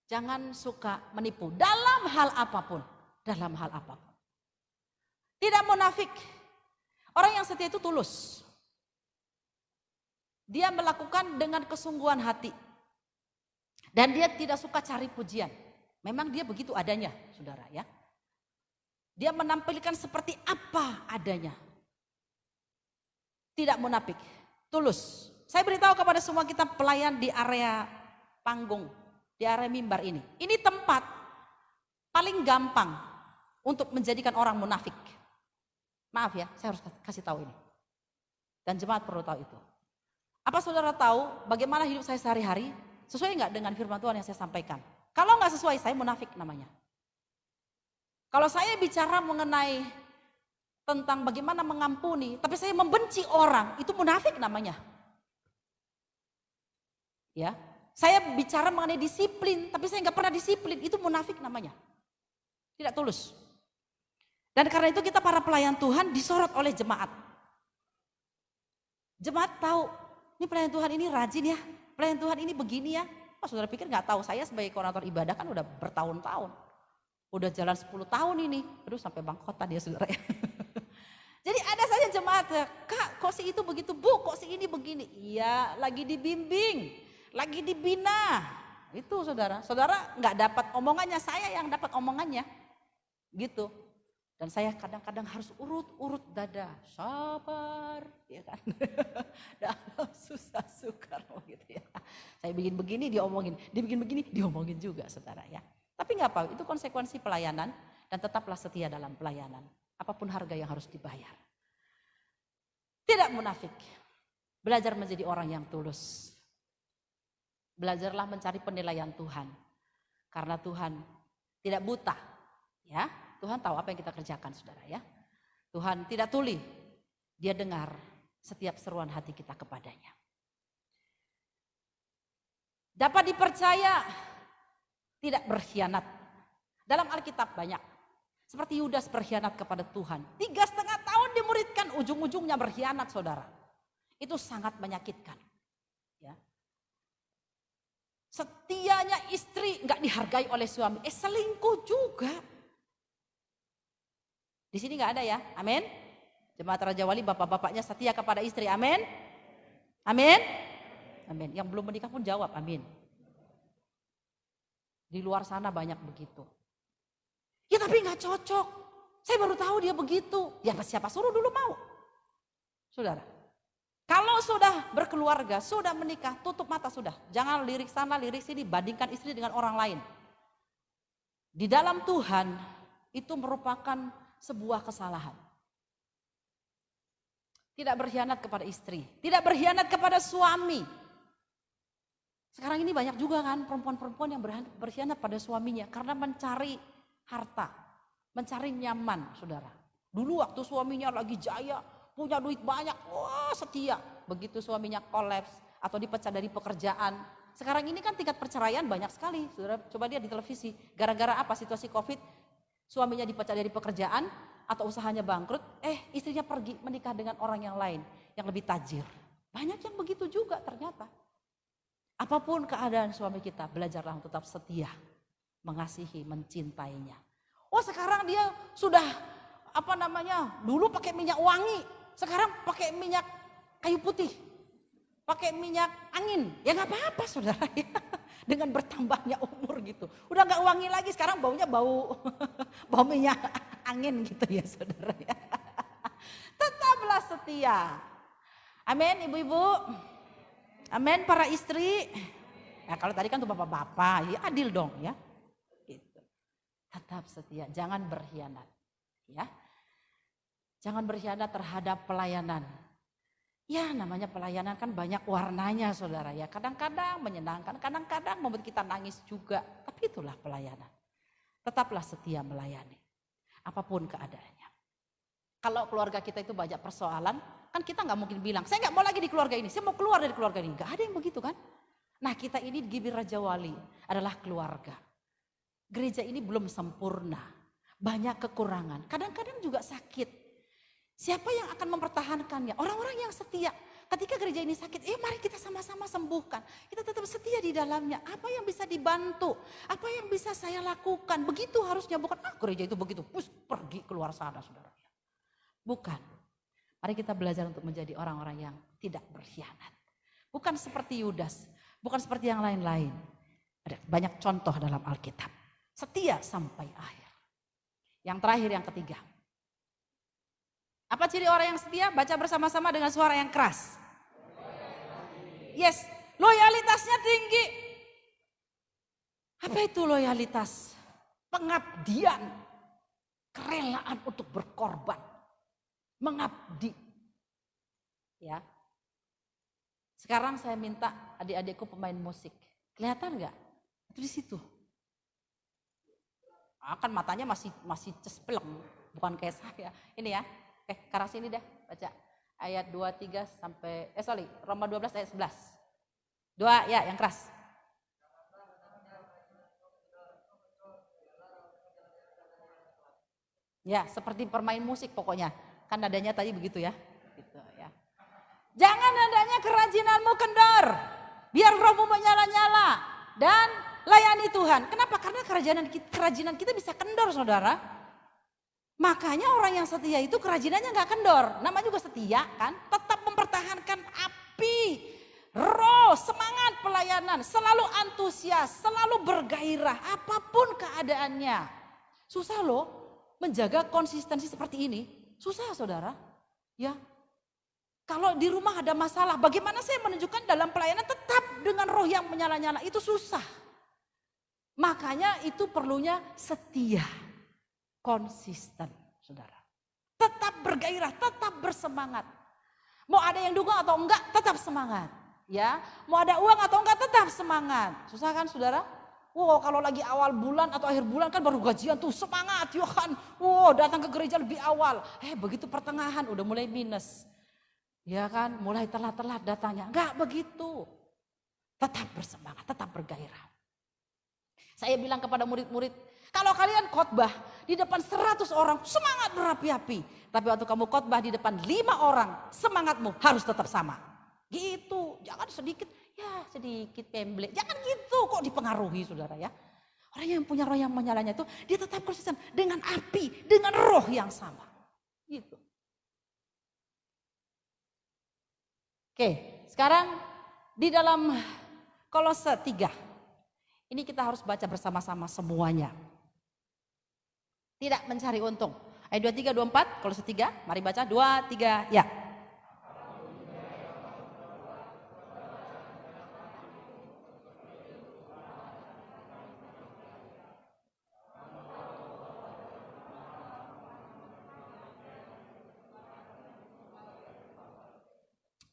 Jangan suka menipu dalam hal apapun. Dalam hal apapun. Tidak munafik. Orang yang setia itu tulus. Dia melakukan dengan kesungguhan hati. Dan dia tidak suka cari pujian. Memang dia begitu adanya, saudara ya. Dia menampilkan seperti apa adanya. Tidak munafik, tulus. Saya beritahu kepada semua kita pelayan di area panggung, di area mimbar ini. Ini tempat paling gampang untuk menjadikan orang munafik. Maaf ya, saya harus kasih tahu ini. Dan jemaat perlu tahu itu. Apa saudara tahu bagaimana hidup saya sehari-hari? Sesuai nggak dengan firman Tuhan yang saya sampaikan? Kalau nggak sesuai, saya munafik namanya. Kalau saya bicara mengenai tentang bagaimana mengampuni, tapi saya membenci orang, itu munafik namanya. Ya, saya bicara mengenai disiplin, tapi saya nggak pernah disiplin, itu munafik namanya. Tidak tulus. Dan karena itu kita para pelayan Tuhan disorot oleh jemaat. Jemaat tahu, ini pelayan Tuhan ini rajin ya, pelayan Tuhan ini begini ya. Oh, saudara pikir nggak tahu, saya sebagai koordinator ibadah kan udah bertahun-tahun. Udah jalan 10 tahun ini, aduh sampai bangkotan dia saudara ya. Jadi ada saja jemaat, Kak kok si itu begitu, Bu kok si ini begini. Iya lagi dibimbing, lagi dibina. Itu saudara, saudara nggak dapat omongannya, saya yang dapat omongannya. Gitu. Dan saya kadang-kadang harus urut-urut dada, sabar, ya kan. Dalam susah sukar gitu ya. Saya bikin begini diomongin, dibikin begini diomongin juga saudara ya. Tapi nggak apa, itu konsekuensi pelayanan dan tetaplah setia dalam pelayanan. Apapun harga yang harus dibayar. Tidak munafik. Belajar menjadi orang yang tulus. Belajarlah mencari penilaian Tuhan. Karena Tuhan tidak buta, ya. Tuhan tahu apa yang kita kerjakan saudara ya. Tuhan tidak tuli, dia dengar setiap seruan hati kita kepadanya. Dapat dipercaya, tidak berkhianat. Dalam Alkitab banyak. Seperti Yudas berkhianat kepada Tuhan. 3,5 tahun dimuridkan, ujung-ujungnya berkhianat saudara. Itu sangat menyakitkan. Ya. Setianya istri nggak dihargai oleh suami. Selingkuh juga. Di sini nggak ada ya, amin. Jemaat Raja Wali bapak-bapaknya setia kepada istri, amin. Amin. Amin. Yang belum menikah pun jawab, amin. Di luar sana banyak begitu. Ya tapi nggak cocok. Saya baru tahu dia begitu. Ya siapa suruh dulu mau. Saudara. Kalau sudah berkeluarga, sudah menikah, tutup mata sudah. Jangan lirik sana, lirik sini, bandingkan istri dengan orang lain. Di dalam Tuhan itu merupakan sebuah kesalahan. Tidak berkhianat kepada istri, tidak berkhianat kepada suami. Sekarang ini banyak juga kan perempuan-perempuan yang berkhianat pada suaminya karena mencari harta, mencari nyaman, saudara. Dulu waktu suaminya lagi jaya, punya duit banyak, wah setia. Begitu suaminya kolaps atau dipecat dari pekerjaan. Sekarang ini kan tingkat perceraian banyak sekali, saudara. Coba lihat di televisi, gara-gara apa situasi COVID, suaminya dipecat dari pekerjaan atau usahanya bangkrut, istrinya pergi menikah dengan orang yang lain yang lebih tajir. Banyak yang begitu juga ternyata. Apapun keadaan suami kita, belajarlah untuk tetap setia, mengasihi, mencintainya. Oh sekarang dia sudah dulu pakai minyak wangi, sekarang pakai minyak kayu putih, pakai minyak angin. Ya nggak apa-apa saudara ya. Dengan bertambahnya umur gitu. Udah nggak wangi lagi, sekarang baunya bau minyak angin gitu ya saudara ya. Tetaplah setia. Amin ibu-ibu. Amin para istri. Nah kalau tadi kan tuh bapak-bapak, ya adil dong ya. Gitu. Tetap setia, jangan berkhianat. Ya. Jangan berkhianat terhadap pelayanan. Ya namanya pelayanan kan banyak warnanya saudara ya. Kadang-kadang menyenangkan, kadang-kadang membuat kita nangis juga. Tapi itulah pelayanan. Tetaplah setia melayani. Apapun keadaannya. Kalau keluarga kita itu banyak persoalan, kan kita nggak mungkin bilang, saya nggak mau lagi di keluarga ini, saya mau keluar dari keluarga ini. Nggak ada yang begitu kan. Nah kita ini di GBI Raja Wali adalah keluarga. Gereja ini belum sempurna. Banyak kekurangan, kadang-kadang juga sakit. Siapa yang akan mempertahankannya? Orang-orang yang setia. Ketika gereja ini sakit, mari kita sama-sama sembuhkan. Kita tetap setia di dalamnya. Apa yang bisa dibantu? Apa yang bisa saya lakukan? Begitu harusnya, bukan gereja itu begitu. Pergi keluar sana saudara. Bukan. Mari kita belajar untuk menjadi orang-orang yang tidak berkhianat. Bukan seperti Yudas. Bukan seperti yang lain-lain. Ada banyak contoh dalam Alkitab. Setia sampai akhir. Yang terakhir, yang ketiga. Apa ciri orang yang setia? Baca bersama-sama dengan suara yang keras. Yes, loyalitasnya tinggi. Apa itu loyalitas? Pengabdian. Kerelaan untuk berkorban. Mengabdi. Ya. Sekarang saya minta adik-adikku pemain musik. Kelihatan nggak? Itu di situ. Kan matanya masih cespleng, bukan kayak saya. Ini ya. Ke arah sini dah, baca ayat 23 sampai Roma 12 ayat 11. 2 ya, yang keras. Ya, seperti permain musik pokoknya. Kan nadanya tadi begitu ya. Gitu ya. Jangan nadanya kerajinanmu kendor. Biar rohmu menyala-nyala dan layani Tuhan. Kenapa? Karena kerajinan kita bisa kendor, saudara. Makanya orang yang setia itu kerajinannya nggak kendor. Namanya juga setia kan. Tetap mempertahankan api, roh, semangat pelayanan. Selalu antusias, selalu bergairah. Apapun keadaannya. Susah loh menjaga konsistensi seperti ini. Susah saudara. Ya. Kalau di rumah ada masalah, bagaimana saya menunjukkan dalam pelayanan tetap dengan roh yang menyala-nyala. Itu susah. Makanya itu perlunya setia. Konsisten, saudara. Tetap bergairah, tetap bersemangat. Mau ada yang dukung atau enggak, tetap semangat. Ya, mau ada uang atau enggak, tetap semangat. Susah kan, saudara? Wow, kalau lagi awal bulan atau akhir bulan kan baru gajian tuh semangat, ya kan? Wow, datang ke gereja lebih awal. Begitu pertengahan udah mulai minus. Ya kan, mulai telat-telat datangnya. Enggak begitu. Tetap bersemangat, tetap bergairah. Saya bilang kepada murid-murid, kalau kalian khotbah di depan 100 orang semangat berapi-api. Tapi waktu kamu khotbah di depan 5 orang semangatmu harus tetap sama. Gitu, jangan sedikit pemble. Jangan gitu kok dipengaruhi saudara ya. Orang yang punya roh yang menyalanya itu dia tetap konsisten dengan api, dengan roh yang sama. Gitu. Oke, sekarang di dalam Kolose 3. Ini kita harus baca bersama-sama semuanya. Tidak mencari untung. Ayat 23, 24, Kolose 3, mari baca 2, 3, ya.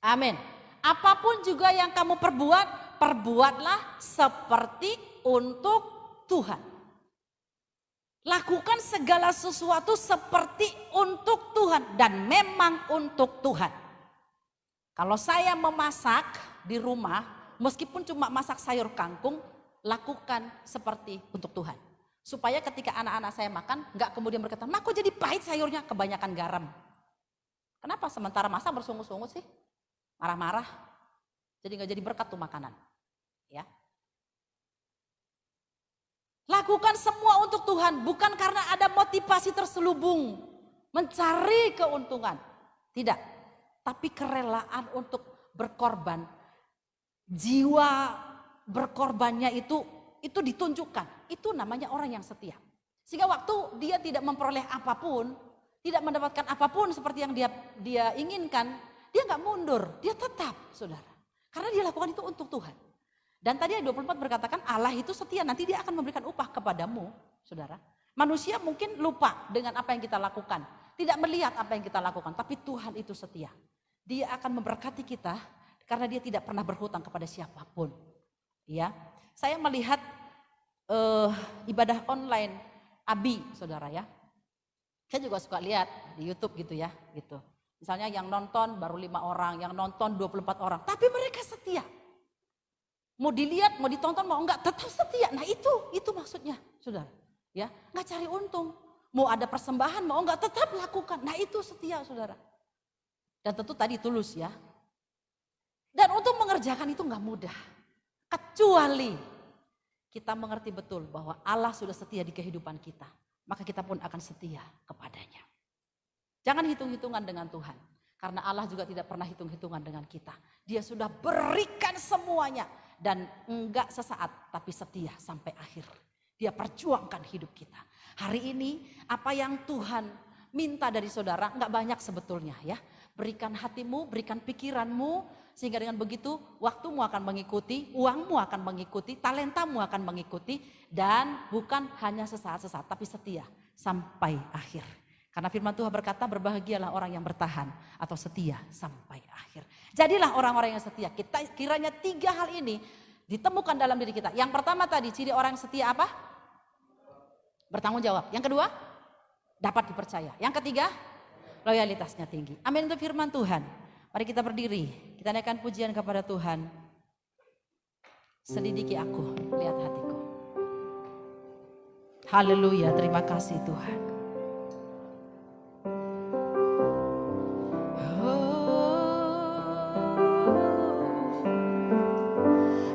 Amin. Apapun juga yang kamu perbuat, perbuatlah seperti untuk Tuhan. Lakukan segala sesuatu seperti untuk Tuhan dan memang untuk Tuhan. Kalau saya memasak di rumah, meskipun cuma masak sayur kangkung, lakukan seperti untuk Tuhan. Supaya ketika anak-anak saya makan, nggak kemudian berkata, "Ma, kok jadi pahit sayurnya, kebanyakan garam." Kenapa sementara masak bersungut-sungut sih? Marah-marah. Jadi nggak jadi berkat tuh makanan. Ya. Lakukan semua untuk Tuhan, bukan karena ada motivasi terselubung mencari keuntungan. Tidak, tapi kerelaan untuk berkorban. Jiwa berkorbannya itu ditunjukkan. Itu namanya orang yang setia. Sehingga waktu dia tidak memperoleh apapun, tidak mendapatkan apapun seperti yang dia inginkan, dia nggak mundur, dia tetap, saudara. Karena dia lakukan itu untuk Tuhan. Dan tadi ayat 24 berkatakan Allah itu setia, nanti dia akan memberikan upah kepadamu, saudara. Manusia mungkin lupa dengan apa yang kita lakukan, tidak melihat apa yang kita lakukan, tapi Tuhan itu setia. Dia akan memberkati kita karena dia tidak pernah berhutang kepada siapapun. Ya, saya melihat ibadah online Abi, saudara ya. Saya juga suka lihat di YouTube gitu ya, gitu. Misalnya yang nonton baru 5 orang, yang nonton 24 orang, tapi mereka setia. Mau dilihat, mau ditonton, mau enggak, tetap setia. Nah itu maksudnya, saudara. Ya, nggak cari untung. Mau ada persembahan, mau enggak, tetap lakukan. Nah itu setia, saudara. Dan tentu tadi tulus ya. Dan untuk mengerjakan itu nggak mudah. Kecuali kita mengerti betul bahwa Allah sudah setia di kehidupan kita. Maka kita pun akan setia kepadanya. Jangan hitung-hitungan dengan Tuhan. Karena Allah juga tidak pernah hitung-hitungan dengan kita. Dia sudah berikan semuanya. Dan enggak sesaat tapi setia sampai akhir. Dia perjuangkan hidup kita. Hari ini apa yang Tuhan minta dari saudara enggak banyak sebetulnya ya. Berikan hatimu, berikan pikiranmu. Sehingga dengan begitu waktumu akan mengikuti, uangmu akan mengikuti, talentamu akan mengikuti. Dan bukan hanya sesaat-sesaat tapi setia sampai akhir. Karena firman Tuhan berkata berbahagialah orang yang bertahan atau setia sampai akhir. Jadilah orang-orang yang setia. Kita kiranya 3 hal ini ditemukan dalam diri kita. Yang pertama tadi ciri orang yang setia apa? Bertanggung jawab. Yang kedua dapat dipercaya. Yang ketiga loyalitasnya tinggi. Amin untuk firman Tuhan. Mari kita berdiri. Kita naikkan pujian kepada Tuhan. Selidiki aku, lihat hatiku. Haleluya, terima kasih Tuhan.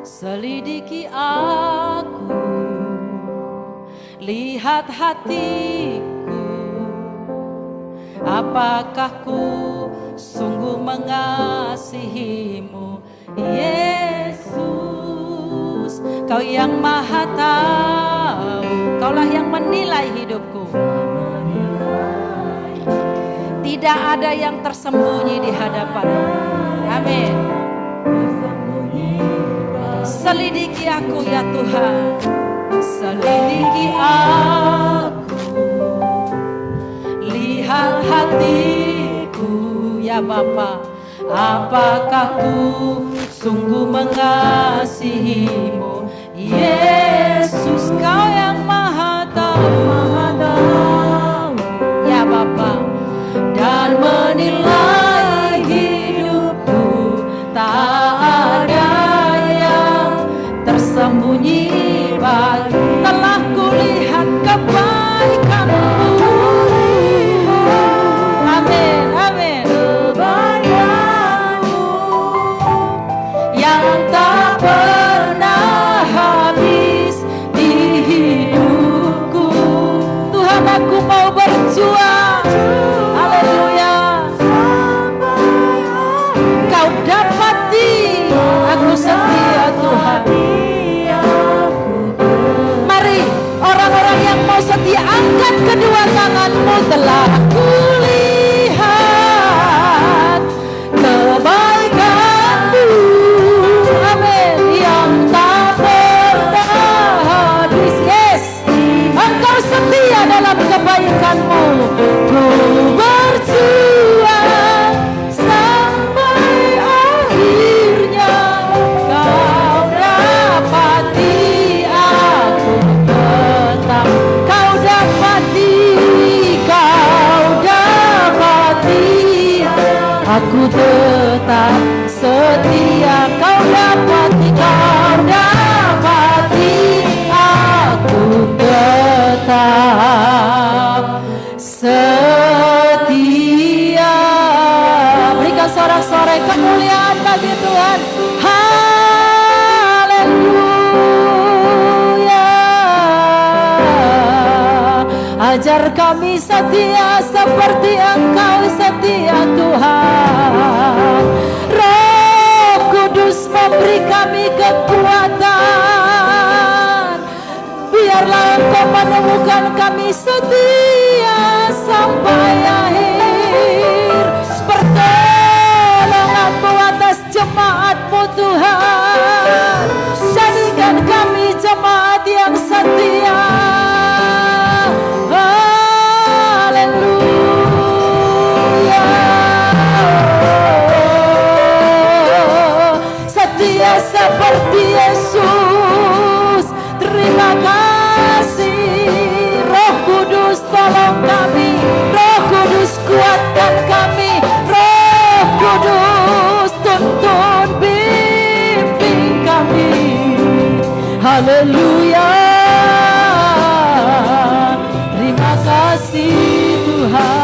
Selidiki aku, lihat hatiku, apakah ku sungguh mengasihimu, Yesus. Kau yang maha tahu, Kaulah yang menilai hidupku. Tidak ada yang tersembunyi di hadapan-Mu. Amin. Selidiki aku ya Tuhan, selidiki aku, lihat hatiku ya Bapa, apakah ku sungguh mengasihimu, Yesus. Kau yang maha tahu ya Bapa, dan menilai hidupku. Tak ada tersembunyi bagi, telah kulihat kebaikan-Mu. Amin, amin. Kebaikan-Mu yang tak pernah habis di hidupku. Tuhan, aku mau berjuang. Haleluya. Kau dapati aku setia Tuhan. Orang-orang yang mau setia, angkat kedua tanganmu. Telah kulihat kebaikan-Mu, amin, yang tak pernah habis. Yes, Engkau setia dalam kebaikan-Mu. Ku berjuang sampai ku tetap setia. Kau dapati, kau dapati, aku tetap setia. Berikan sorak-sorai kemuliaan bagi Tuhan. Haleluya. Ajar kami setia seperti Engkau setia Tuhan. Roh Kudus memberi kami kekuatan. Biarlah Engkau menemukan kami setia sampai akhir. Pertolongan-Mu atas jemaat-Mu Tuhan. Jadikan kami jemaat yang setia. Haleluya. Setia seperti Yesus. Terima kasih. Roh Kudus tolong kami. Roh Kudus kuatkan kami. Roh Kudus tuntun bimbing kami. Haleluya. Terima kasih Tuhan.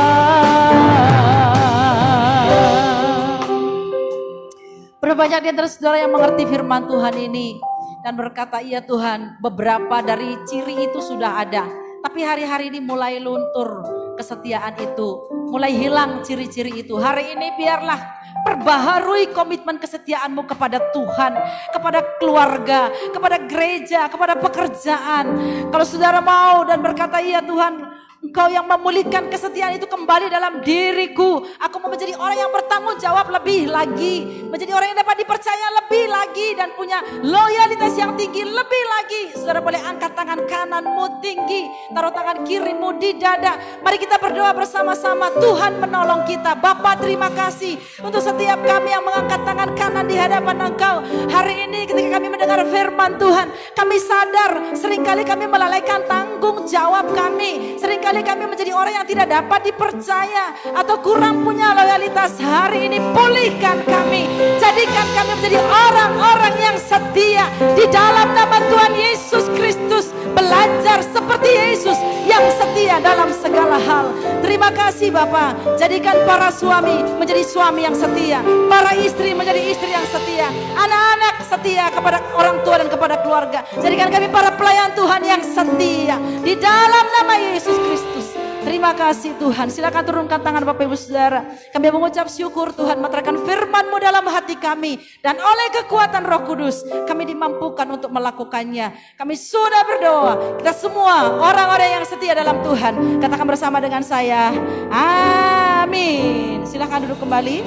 Berapa banyak di antara saudara yang mengerti firman Tuhan ini dan berkata, iya Tuhan, beberapa dari ciri itu sudah ada, tapi hari-hari ini mulai luntur kesetiaan itu, mulai hilang ciri-ciri itu. Hari ini biarlah perbaharui komitmen kesetiaan-Mu kepada Tuhan, kepada keluarga, kepada gereja, kepada pekerjaan. Kalau saudara mau dan berkata, iya Tuhan, Engkau yang memulihkan kesetiaan itu kembali dalam diriku. Aku mau menjadi orang yang bertanggung jawab lebih lagi, menjadi orang yang dapat dipercaya lebih lagi, dan punya loyalitas yang tinggi lebih lagi. Saudara boleh angkat tangan kananmu tinggi, taruh tangan kirimu di dada. Mari kita berdoa bersama-sama. Tuhan menolong kita. Bapa, terima kasih untuk setiap kami yang mengangkat tangan kanan di hadapan Engkau. Hari ini ketika kami mendengar firman Tuhan, kami sadar seringkali kami melalaikan tanggung jawab kami. Seringkali kami menjadi orang yang tidak dapat dipercaya atau kurang punya loyalitas. Hari ini pulihkan kami, jadikan kami menjadi orang-orang yang setia di dalam nama Tuhan Yesus Kristus. Belajar seperti Yesus yang setia dalam segala hal. Terima kasih Bapa. Jadikan para suami menjadi suami yang setia, para istri menjadi istri yang setia, anak-anak setia kepada orang tua dan kepada keluarga. Jadikan kami para pelayan Tuhan yang setia di dalam nama Yesus Kristus. Terima kasih Tuhan. Silakan turunkan tangan Bapak Ibu Saudara. Kami mengucap syukur Tuhan, meteraikan firman-Mu dalam hati kami, dan oleh kekuatan Roh Kudus kami dimampukan untuk melakukannya. Kami sudah berdoa. Kita semua orang-orang yang setia dalam Tuhan, katakan bersama dengan saya, amin. Silakan duduk kembali.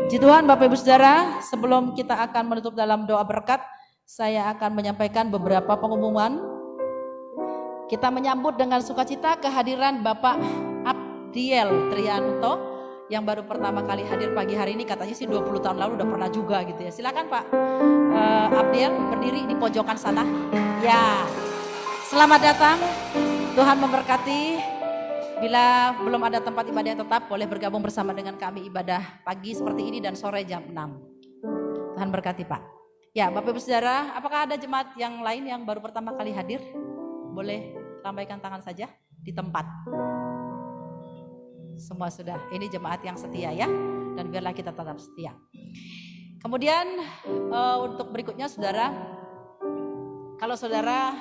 Puji Tuhan. Bapak Ibu Saudara, sebelum kita akan menutup dalam doa berkat, saya akan menyampaikan beberapa pengumuman. Kita menyambut dengan sukacita kehadiran Bapak Abdiel Trianto yang baru pertama kali hadir pagi hari ini. Katanya sih 20 tahun lalu udah pernah juga gitu ya. Silakan Pak Abdiel berdiri di pojokan sana. Ya, selamat datang. Tuhan memberkati. Bila belum ada tempat ibadah yang tetap, boleh bergabung bersama dengan kami ibadah pagi seperti ini dan sore jam 6. Tuhan berkati Pak. Ya, Bapak Ibu Saudara, apakah ada jemaat yang lain yang baru pertama kali hadir? Boleh lambaikan tangan saja di tempat. Semua sudah. Ini jemaat yang setia ya. Dan biarlah kita tetap setia. Kemudian untuk berikutnya saudara, kalau saudara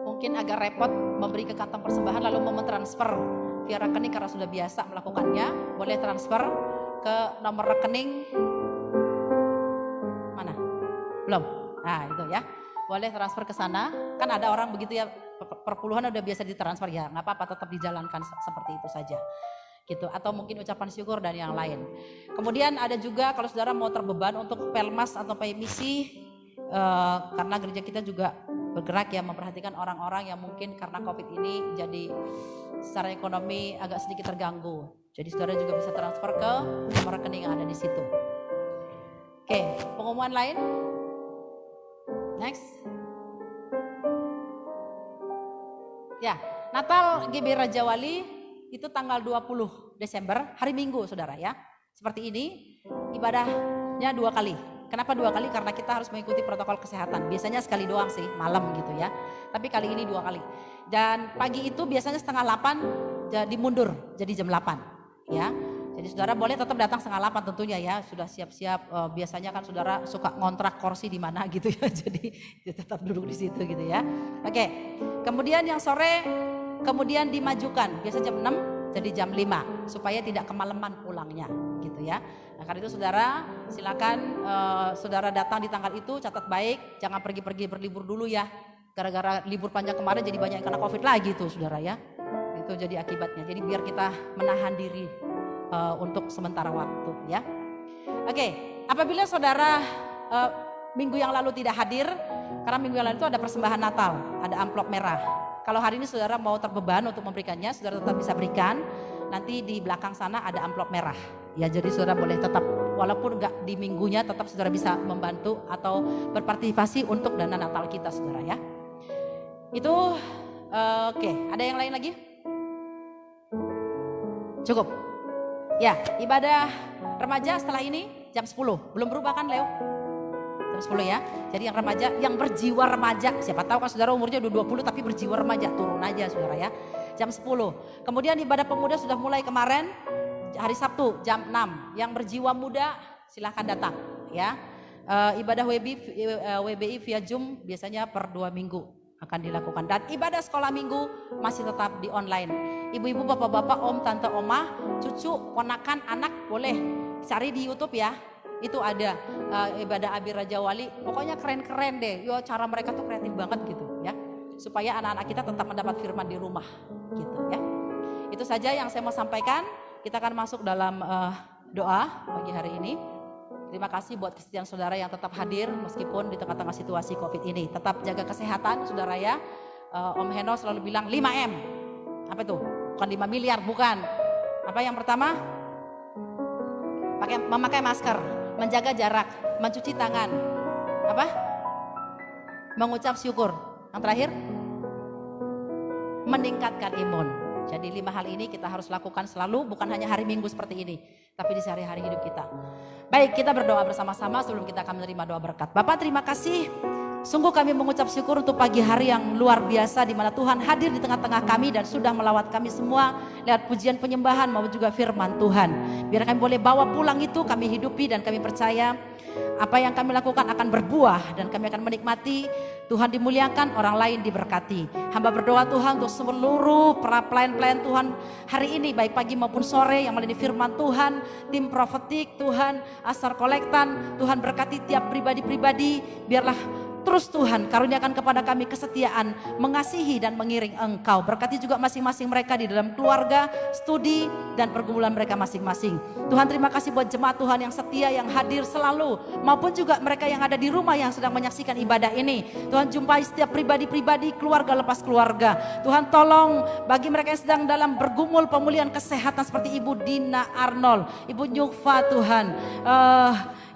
mungkin agak repot memberi ke kantong persembahan lalu mau mentransfer via rekening karena sudah biasa melakukannya, boleh transfer ke nomor rekening mana? Belum? Nah itu ya. Boleh transfer ke sana. Kan ada orang begitu ya, perpuluhan udah biasa ditransfer ya, nggak apa-apa, tetap dijalankan seperti itu saja. Gitu. Atau mungkin ucapan syukur dan yang lain. Kemudian ada juga kalau saudara mau terbeban untuk pelmas atau misi, karena gereja kita juga bergerak ya memperhatikan orang-orang yang mungkin karena COVID ini jadi secara ekonomi agak sedikit terganggu. Jadi saudara juga bisa transfer ke nomor rekening yang ada di situ. Oke, pengumuman lain. Next. Ya, Natal GB Raja Wali itu tanggal 20 Desember, hari Minggu saudara ya. Seperti ini, ibadahnya 2 kali. Kenapa 2 kali? Karena kita harus mengikuti protokol kesehatan. Biasanya sekali doang sih, malam gitu ya. Tapi kali ini 2 kali. Dan pagi itu biasanya setengah 8 jadi mundur, jadi jam 8 ya. Jadi saudara boleh tetap datang setengah 8 tentunya ya. Sudah siap-siap, biasanya kan saudara suka ngontrak kursi di mana gitu ya. Jadi tetap duduk di situ gitu ya. Oke, kemudian yang sore kemudian dimajukan. Biasa jam 6 jadi jam 5 supaya tidak kemalaman pulangnya gitu ya. Nah karena itu saudara silakan saudara datang di tanggal itu, catat baik, jangan pergi-pergi berlibur dulu ya. Gara-gara libur panjang kemarin jadi banyak yang kena COVID lagi tuh saudara ya. Itu jadi akibatnya. Jadi biar kita menahan diri untuk sementara waktu ya. Oke, apabila saudara minggu yang lalu tidak hadir, karena minggu yang lalu itu ada persembahan Natal, ada amplop merah. Kalau hari ini saudara mau terbeban untuk memberikannya, saudara tetap bisa berikan. Nanti di belakang sana ada amplop merah. Ya jadi saudara boleh tetap, walaupun enggak di minggunya, tetap saudara bisa membantu atau berpartisipasi untuk dana Natal kita saudara ya. Itu oke, ada yang lain lagi? Cukup. Ya, ibadah remaja setelah ini jam 10. Belum berubah kan Leo? Jam 10 ya. Jadi yang remaja, yang berjiwa remaja, siapa tahu kan saudara umurnya udah 20 tapi berjiwa remaja, turun aja saudara ya. Jam 10. Kemudian ibadah pemuda sudah mulai kemarin hari Sabtu jam 6. Yang berjiwa muda silahkan datang ya. Ibadah WBI via Zoom biasanya per 2 minggu akan dilakukan. Dan ibadah sekolah minggu masih tetap di online. Ibu-ibu, bapak-bapak, om, tante, omah, cucu, ponakan, anak boleh cari di YouTube ya. Itu ada ibadah Abi Raja Wali. Pokoknya keren-keren deh. Yo cara mereka tuh kreatif banget gitu ya. Supaya anak-anak kita tetap mendapat firman di rumah gitu ya. Itu saja yang saya mau sampaikan. Kita akan masuk dalam doa pagi hari ini. Terima kasih buat kesetiaan saudara yang tetap hadir meskipun di tengah-tengah situasi COVID ini. Tetap jaga kesehatan saudara ya. Om Heno selalu bilang 5M. Apa itu? Bukan 5 miliar, bukan. Apa yang pertama? Memakai masker, menjaga jarak, mencuci tangan. Apa? Mengucap syukur. Yang terakhir? Meningkatkan imun. Jadi 5 hal ini kita harus lakukan selalu, bukan hanya hari Minggu seperti ini, tapi di sehari-hari hidup kita. Baik, kita berdoa bersama-sama sebelum kita akan menerima doa berkat. Bapak terima kasih. Sungguh kami mengucap syukur untuk pagi hari yang luar biasa di mana Tuhan hadir di tengah-tengah kami dan sudah melawat kami semua lewat pujian penyembahan maupun juga firman Tuhan. Biar kami boleh bawa pulang itu, kami hidupi dan kami percaya apa yang kami lakukan akan berbuah dan kami akan menikmati. Tuhan dimuliakan, orang lain diberkati. Hamba berdoa Tuhan untuk seluruh para pelayan-pelayan Tuhan hari ini baik pagi maupun sore yang melayani firman Tuhan, tim profetik Tuhan, Asar Kolektan, Tuhan berkati tiap pribadi-pribadi, biarlah terus Tuhan karuniakan kepada kami kesetiaan mengasihi dan mengiring Engkau. Berkati juga masing-masing mereka di dalam keluarga, studi dan pergumulan mereka masing-masing. Tuhan terima kasih buat jemaat Tuhan yang setia, yang hadir selalu, maupun juga mereka yang ada di rumah yang sedang menyaksikan ibadah ini. Tuhan jumpai setiap pribadi-pribadi, keluarga lepas keluarga. Tuhan tolong bagi mereka yang sedang dalam bergumul pemulihan kesehatan seperti Ibu Dina Arnold, Ibu Nyukfa Tuhan,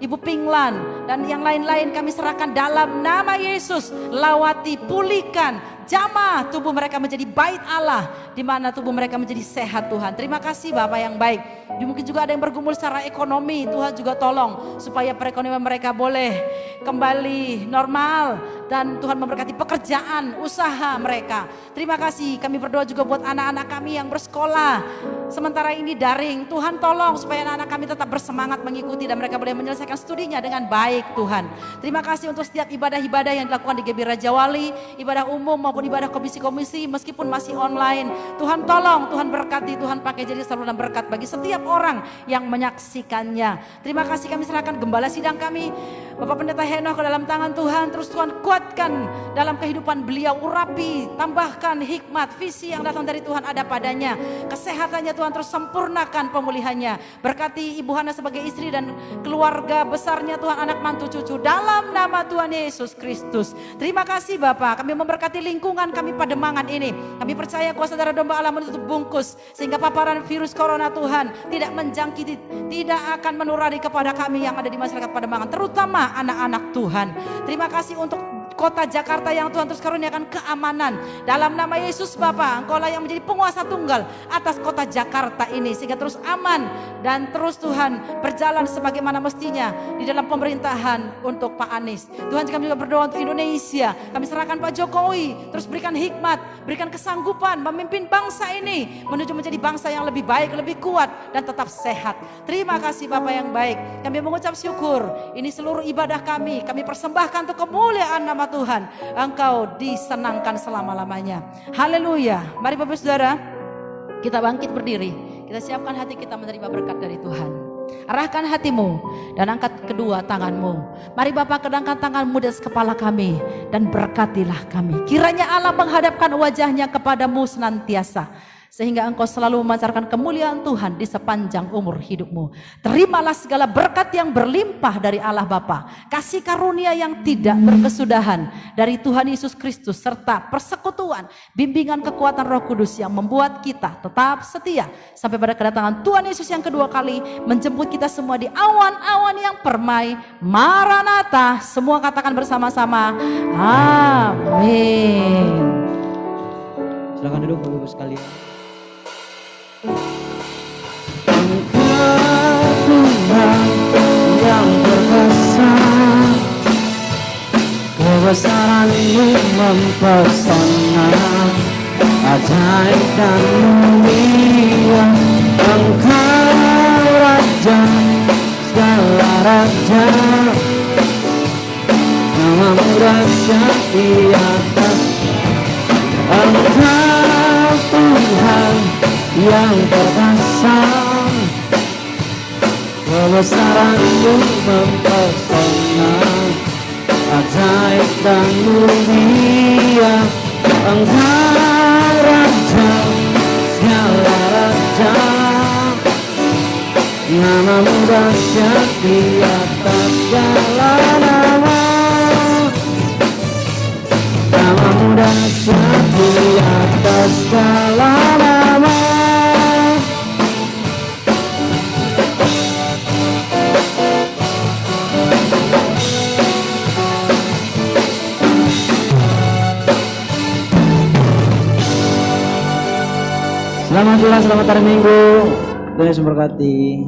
Ibu Pinglan dan yang lain-lain kami serahkan dalam nama Yesus. Lawati, pulihkan, jamah tubuh mereka menjadi bait Allah, di mana tubuh mereka menjadi sehat Tuhan. Terima kasih Bapak yang baik. Mungkin juga ada yang bergumul secara ekonomi, Tuhan juga tolong supaya perekonomian mereka boleh kembali normal dan Tuhan memberkati pekerjaan, usaha mereka. Terima kasih, kami berdoa juga buat anak-anak kami yang bersekolah sementara ini daring. Tuhan tolong supaya anak-anak kami tetap bersemangat mengikuti dan mereka boleh menyelesaikan studinya dengan baik Tuhan. Terima kasih untuk setiap ibadah-ibadah yang dilakukan di GBI Raja Wali, ibadah umum maupun ibadah komisi-komisi meskipun masih online. Tuhan tolong, Tuhan berkati, Tuhan pakai jadi saluran berkat bagi setiap orang yang menyaksikannya. Terima kasih, kami serahkan gembala sidang kami Bapak Pendeta Henoh ke dalam tangan Tuhan. Terus Tuhan kuatkan dalam kehidupan beliau, urapi, tambahkan hikmat, visi yang datang dari Tuhan ada padanya. Kesehatannya Tuhan terus sempurnakan pemulihannya. Berkati Ibu Hana sebagai istri dan keluarga besarnya Tuhan, anak mantu cucu dalam nama Tuhan Yesus Kristus. Terima kasih Bapak, kami memberkati lingkungan kami Pademangan ini. Kami percaya kuasa darah domba Allah menutup bungkus sehingga paparan virus corona Tuhan tidak menjangkiti, tidak akan menurari kepada kami yang ada di masyarakat Pademangan, terutama anak-anak Tuhan. Terima kasih untuk kota Jakarta yang Tuhan terus karuniakan keamanan. Dalam nama Yesus Bapa, Engkaulah yang menjadi penguasa tunggal atas kota Jakarta ini, sehingga terus aman dan terus Tuhan berjalan sebagaimana mestinya di dalam pemerintahan untuk Pak Anies. Tuhan, kami juga berdoa untuk Indonesia. Kami serahkan Pak Jokowi, terus berikan hikmat, berikan kesanggupan memimpin bangsa ini menuju menjadi bangsa yang lebih baik, lebih kuat dan tetap sehat. Terima kasih Bapa yang baik. Kami mengucap syukur. Ini seluruh ibadah kami persembahkan untuk kemuliaan nama Tuhan. Engkau disenangkan selama-lamanya. Haleluya. Mari Bapak Saudara, kita bangkit berdiri. Kita siapkan hati kita menerima berkat dari Tuhan. Arahkan hatimu dan angkat kedua tanganmu. Mari Bapak, kedangkan tanganmu di atas kepala kami dan berkatilah kami. Kiranya Allah menghadapkan wajahnya kepadamu senantiasa, sehingga engkau selalu memancarkan kemuliaan Tuhan di sepanjang umur hidupmu. Terimalah segala berkat yang berlimpah dari Allah Bapa, kasih karunia yang tidak berkesudahan dari Tuhan Yesus Kristus, serta persekutuan, bimbingan kekuatan Roh Kudus yang membuat kita tetap setia sampai pada kedatangan Tuhan Yesus yang kedua kali menjemput kita semua di awan-awan yang permai. Maranatha, semua katakan bersama-sama, amin. Silakan duduk Bapak Ibu sekalian. Engkau Tuhan yang perkasa, kebesaran-Mu mempesona, ajaib dan mulia. Engkau Raja segala raja, nama-Mu dahsyat di atas. Engkau Tuhan yang perkasa, kebesaran-Mu mempesona, ajaib dan mulia. Engkau Raja segala raja, nama-Mu dahsyat di atas segala nama. Nama-Mu dahsyat di atas segala nama. Selamat pulang, selamat hari Minggu. Tuhan Yesus memberkati.